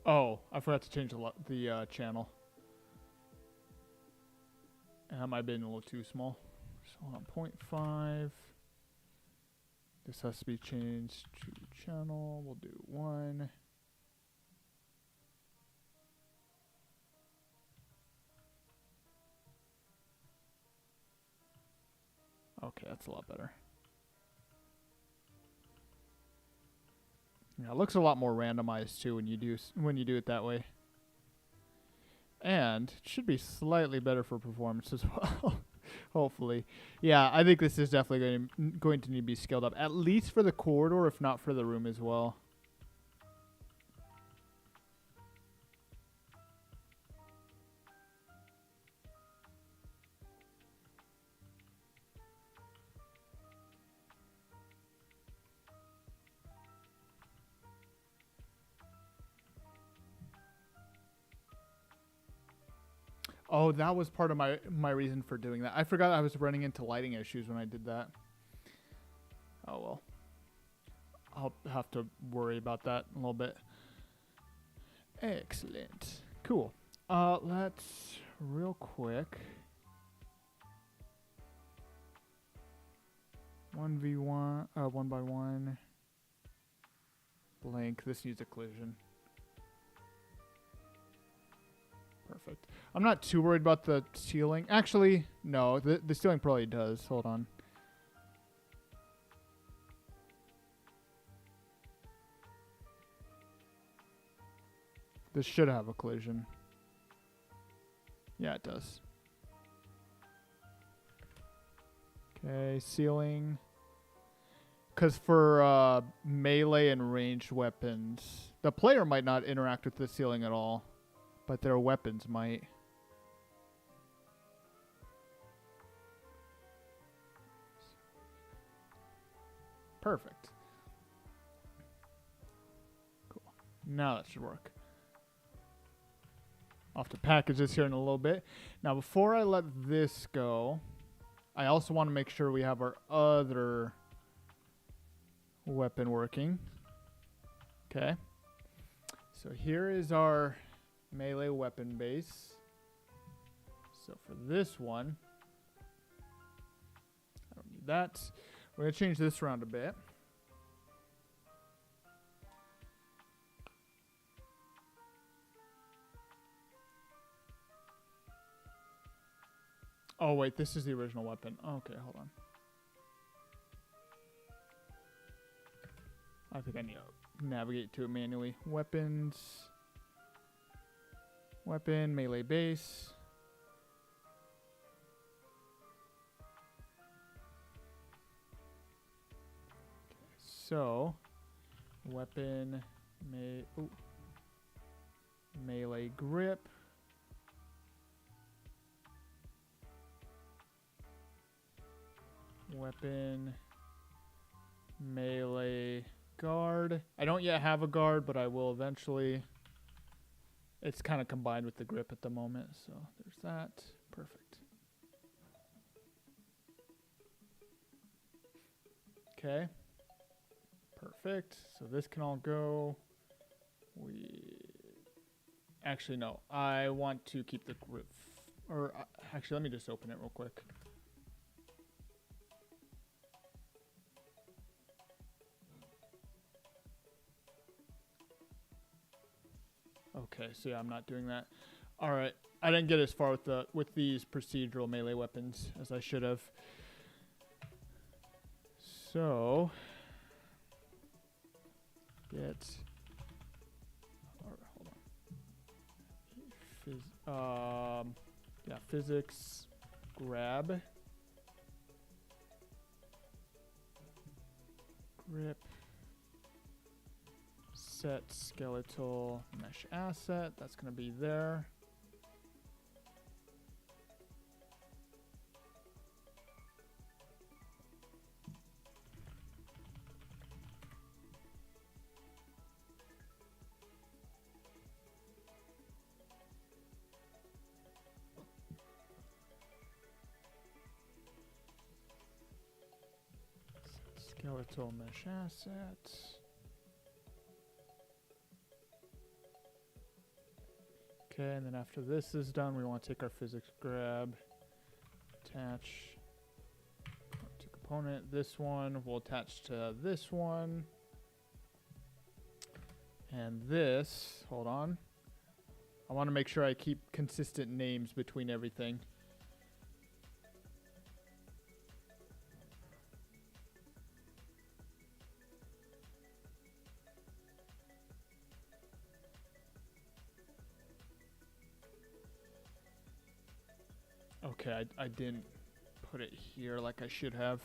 S1: Oh, I forgot to change the channel. And that might have been a little too small. So hold on, 0.5. This has to be changed to channel. We'll do 1. Okay, that's a lot better. Yeah, it looks a lot more randomized too when you do it that way. And it should be slightly better for performance as well. Hopefully. Yeah, I think this is definitely going to need to be scaled up, at least for the corridor, if not for the room as well. Oh, that was part of my reason for doing that. I forgot I was running into lighting issues when I did that. Oh, well. I'll have to worry about that a little bit. Excellent. Cool. Let's real quick. 1v1, 1x1. Blank. This needs a collision. Perfect. I'm not too worried about the ceiling. Actually, no. The ceiling probably does. Hold on. This should have a collision. Yeah, it does. Okay, ceiling. Because for melee and ranged weapons, the player might not interact with the ceiling at all, but their weapons might. Perfect. Cool. Now that should work. I'll have to package this here in a little bit. Now, before I let this go, I also want to make sure we have our other weapon working. Okay. So here is our melee weapon base. So for this one, I don't need that. We're going to change this around a bit. Oh, wait, this is the original weapon. Okay, hold on. I think I need to navigate to it manually. Weapons. Weapon, melee base. Okay, so, weapon, melee grip. Weapon, melee guard. I don't yet have a guard, but I will eventually. It's kind of combined with the grip at the moment, so there's that. Perfect. Okay. Perfect. So this can all go. Actually, no. I want to keep the grip. Or actually, let me just open it real quick. Okay, so yeah, I'm not doing that. All right, I didn't get as far with these procedural melee weapons as I should have. So get. Hold on. Yeah, physics. Grab. Grip. Set skeletal mesh asset. That's going to be there. Skeletal mesh asset. Okay, and then after this is done, we want to take our physics grab, attach to component. This one will attach to this one. And this, hold on. I want to make sure I keep consistent names between everything. Okay, I didn't put it here like I should have.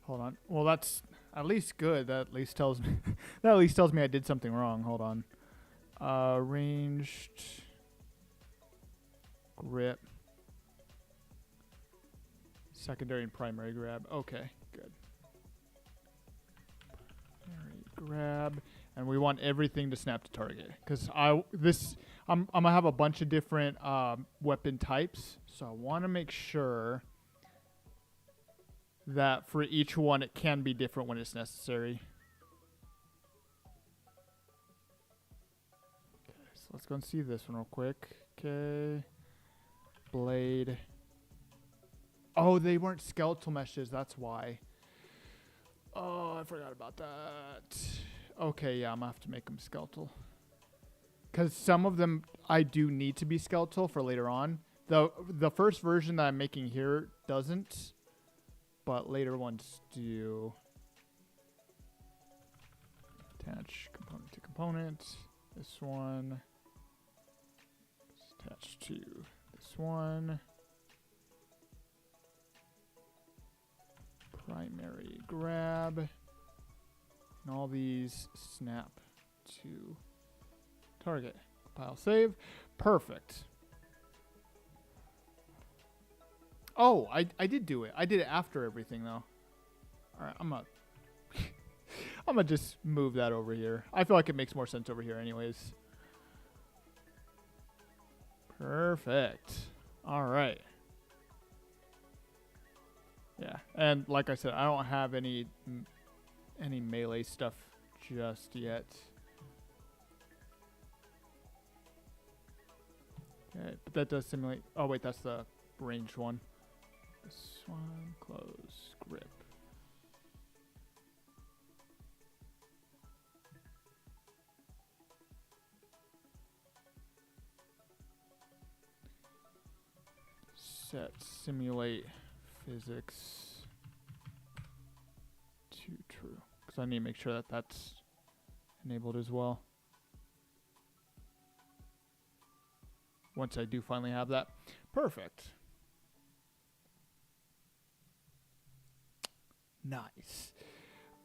S1: Hold on. Well, that's at least good. That at least tells me that at least tells me I did something wrong. Hold on. Ranged grip. Secondary and primary grab. Okay, good. Primary grab, and we want everything to snap to target because I'm gonna have a bunch of different weapon types, so I want to make sure that for each one it can be different when it's necessary. Okay, so let's go and see this one real quick. Okay, blade. Oh, they weren't skeletal meshes. That's why. Oh, I forgot about that. Okay, yeah, I'm gonna have to make them skeletal. Because some of them I do need to be skeletal for later on. The first version that I'm making here doesn't, but later ones do. Attach component to component. This one. Attach to this one. Primary grab. And all these snap to target. Compile save. Perfect. Oh, I did do it. I did it after everything though. Alright, I'm gonna just move that over here. I feel like it makes more sense over here anyways. Perfect. Alright. Yeah, and like I said, I don't have any melee stuff just yet. Okay, but that does simulate. Oh wait, that's the ranged one. This one, close, grip. Set simulate physics to true, because I need to make sure that that's enabled as well. Once I do finally have that. Perfect. Nice.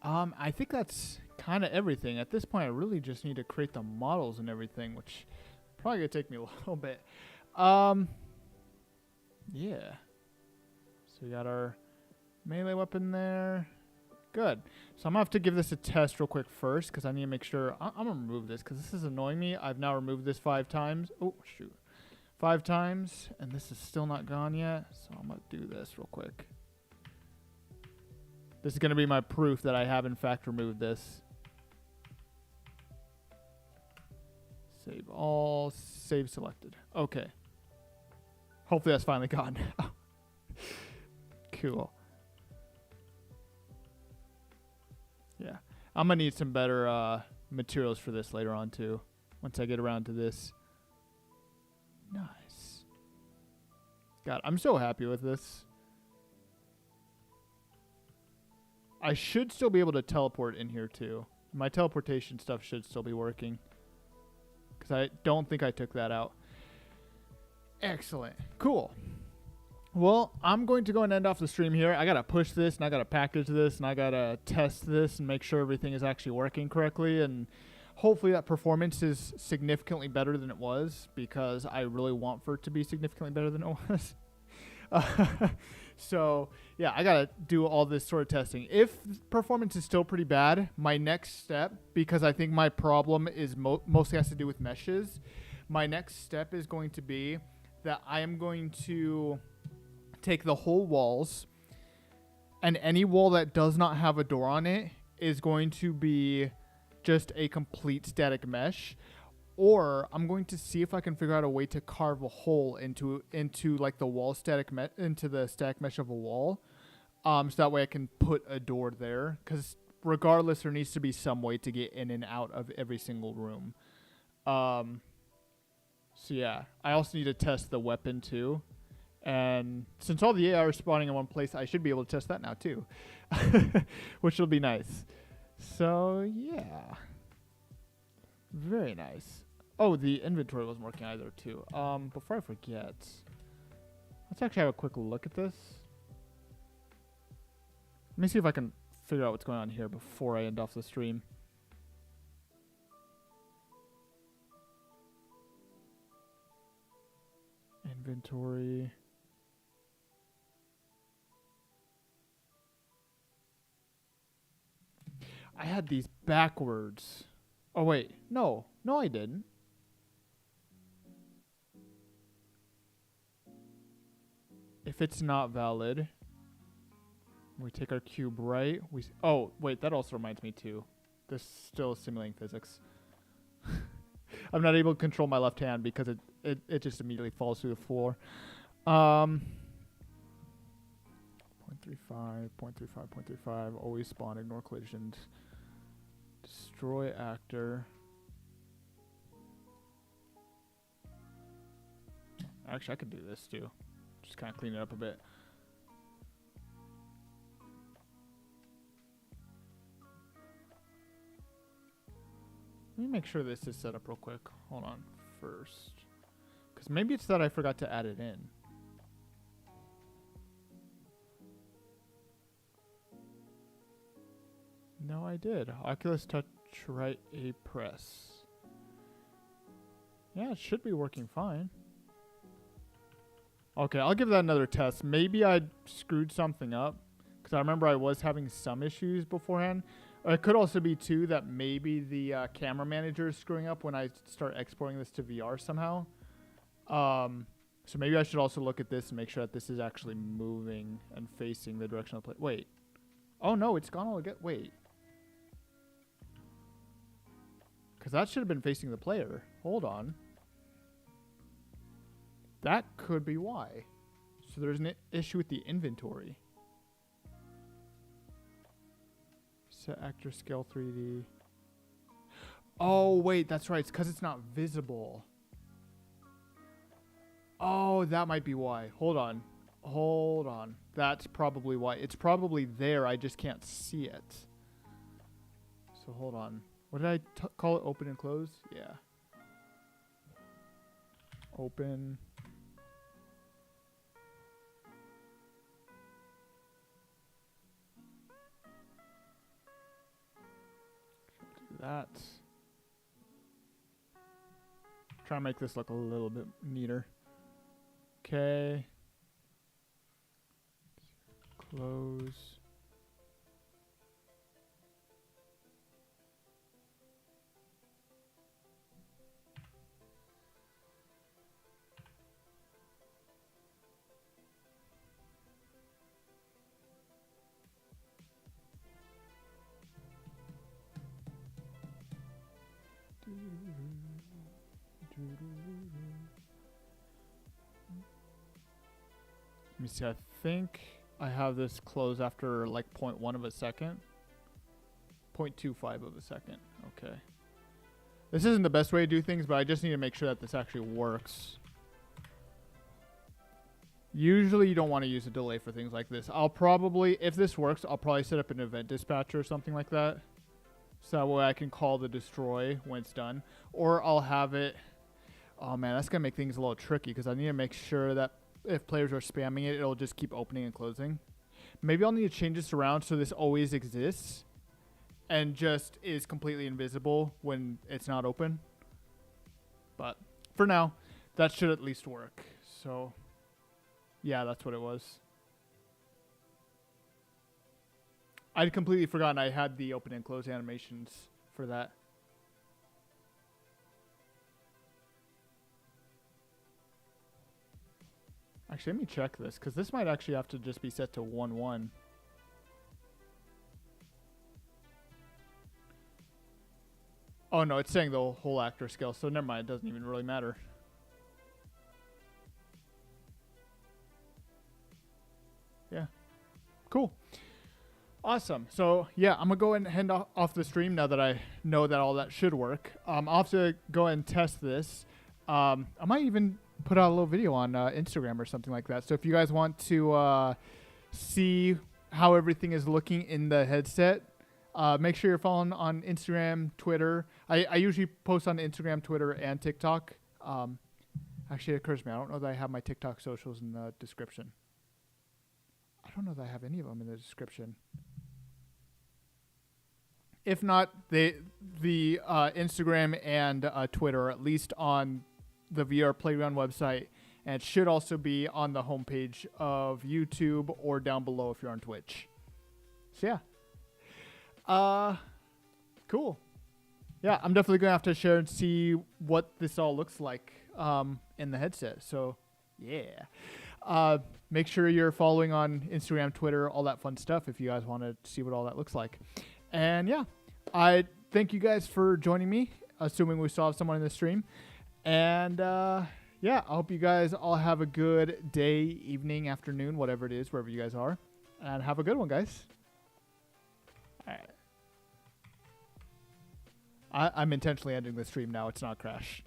S1: I think that's kind of everything. At this point, I really just need to create the models and everything, which probably gonna take me a little bit. Yeah. So we got our melee weapon there. Good. So I'm going to have to give this a test real quick first because I need to make sure. I'm going to remove this because this is annoying me. I've now removed this 5 times. Oh, shoot. 5 times, and this is still not gone yet. So I'm going to do this real quick. This is going to be my proof that I have, in fact, removed this. Save all. Save selected. Okay. Hopefully that's finally gone now. Cool. Yeah. I'm going to need some better materials for this later on, too. Once I get around to this. Nice. God, I'm so happy with this. I should still be able to teleport in here, too. My teleportation stuff should still be working. Because I don't think I took that out. Excellent. Cool. Well, I'm going to go and end off the stream here. I got to push this, and I got to package this, and I got to test this and make sure everything is actually working correctly. And hopefully that performance is significantly better than it was, because I really want for it to be significantly better than it was. So, yeah, I got to do all this sort of testing. If performance is still pretty bad, my next step, because I think my problem is mostly has to do with meshes, my next step is going to be that I am going to take the whole walls, and any wall that does not have a door on it is going to be just a complete static mesh. Or I'm going to see if I can figure out a way to carve a hole into like the wall into the static mesh of a wall, so that way I can put a door there. Because regardless, there needs to be some way to get in and out of every single room. So yeah, I also need to test the weapon too. And since all the AI are spawning in one place, I should be able to test that now too, which will be nice. So yeah. Very nice. Oh, the inventory wasn't working either, too. Before I forget, let's actually have a quick look at this. Let me see if I can figure out what's going on here before I end off the stream. Inventory. I had these backwards. Oh, wait. No. No, I didn't. If it's not valid, we take our cube right. Oh, wait. That also reminds me, too. This still is simulating physics. I'm not able to control my left hand because it just immediately falls through the floor. 0.35, 0.35, 0.35. Always spawn, ignore collisions. Destroy actor. Actually, I could do this too. Just kind of clean it up a bit. Let me make sure this is set up real quick. Hold on first. Because maybe it's that I forgot to add it in. No, I did. Oculus Touch right A press. Yeah, it should be working fine. Okay, I'll give that another test. Maybe I screwed something up, because I remember I was having some issues beforehand. It could also be, too, that maybe the camera manager is screwing up when I start exporting this to VR somehow. So maybe I should also look at this and make sure that this is actually moving and facing the direction of the play. Wait. Oh, no, it's gone all again. Wait. Because that should have been facing the player. Hold on. That could be why. So there's an issue with the inventory. Set actor scale 3D. Oh, wait, that's right. It's because it's not visible. Oh, that might be why. Hold on. Hold on. That's probably why. It's probably there. I just can't see it. So hold on. What did I call it? Open and close? Yeah. Open. Do that. Try to make this look a little bit neater. Okay. Close. me see. I think I have this close after like 0.1 of a second. 0.25 of a second. Okay. This isn't the best way to do things, but I just need to make sure that this actually works. Usually you don't want to use a delay for things like this. I'll probably, if this works, I'll probably set up an event dispatcher or something like that. So that way I can call the destroy when it's done. Or I'll have it... Oh man, that's going to make things a little tricky because I need to make sure that if players are spamming it, it'll just keep opening and closing. Maybe I'll need to change this around so this always exists and just is completely invisible when it's not open. But for now, that should at least work. So... yeah, that's what it was. I'd completely forgotten I had the open and close animations for that. Actually, let me check this, because this might actually have to just be set to 1-1. Oh no, it's saying the whole actor scale, so never mind, it doesn't even really matter. Yeah. Cool. Awesome. So yeah, I'm gonna go and hand off the stream now that I know that all that should work. I'll have to go and test this. I might even put out a little video on Instagram or something like that. So if you guys want to see how everything is looking in the headset, make sure you're following on Instagram, Twitter. I usually post on Instagram, Twitter, and TikTok. Actually, it occurs to me, I don't know that I have my TikTok socials in the description. I don't know that I have any of them in the description. If not, the Instagram and Twitter are at least on the VR Playground website, and it should also be on the homepage of YouTube or down below if you're on Twitch. So yeah. Cool. Yeah, I'm definitely going to have to share and see what this all looks like in the headset. So, yeah. Make sure you're following on Instagram, Twitter, all that fun stuff if you guys want to see what all that looks like. And yeah, I thank you guys for joining me, assuming we still have someone in the stream. And yeah, I hope you guys all have a good day, evening, afternoon, whatever it is, wherever you guys are. And have a good one, guys. All right. I'm intentionally ending the stream now. It's not Crash.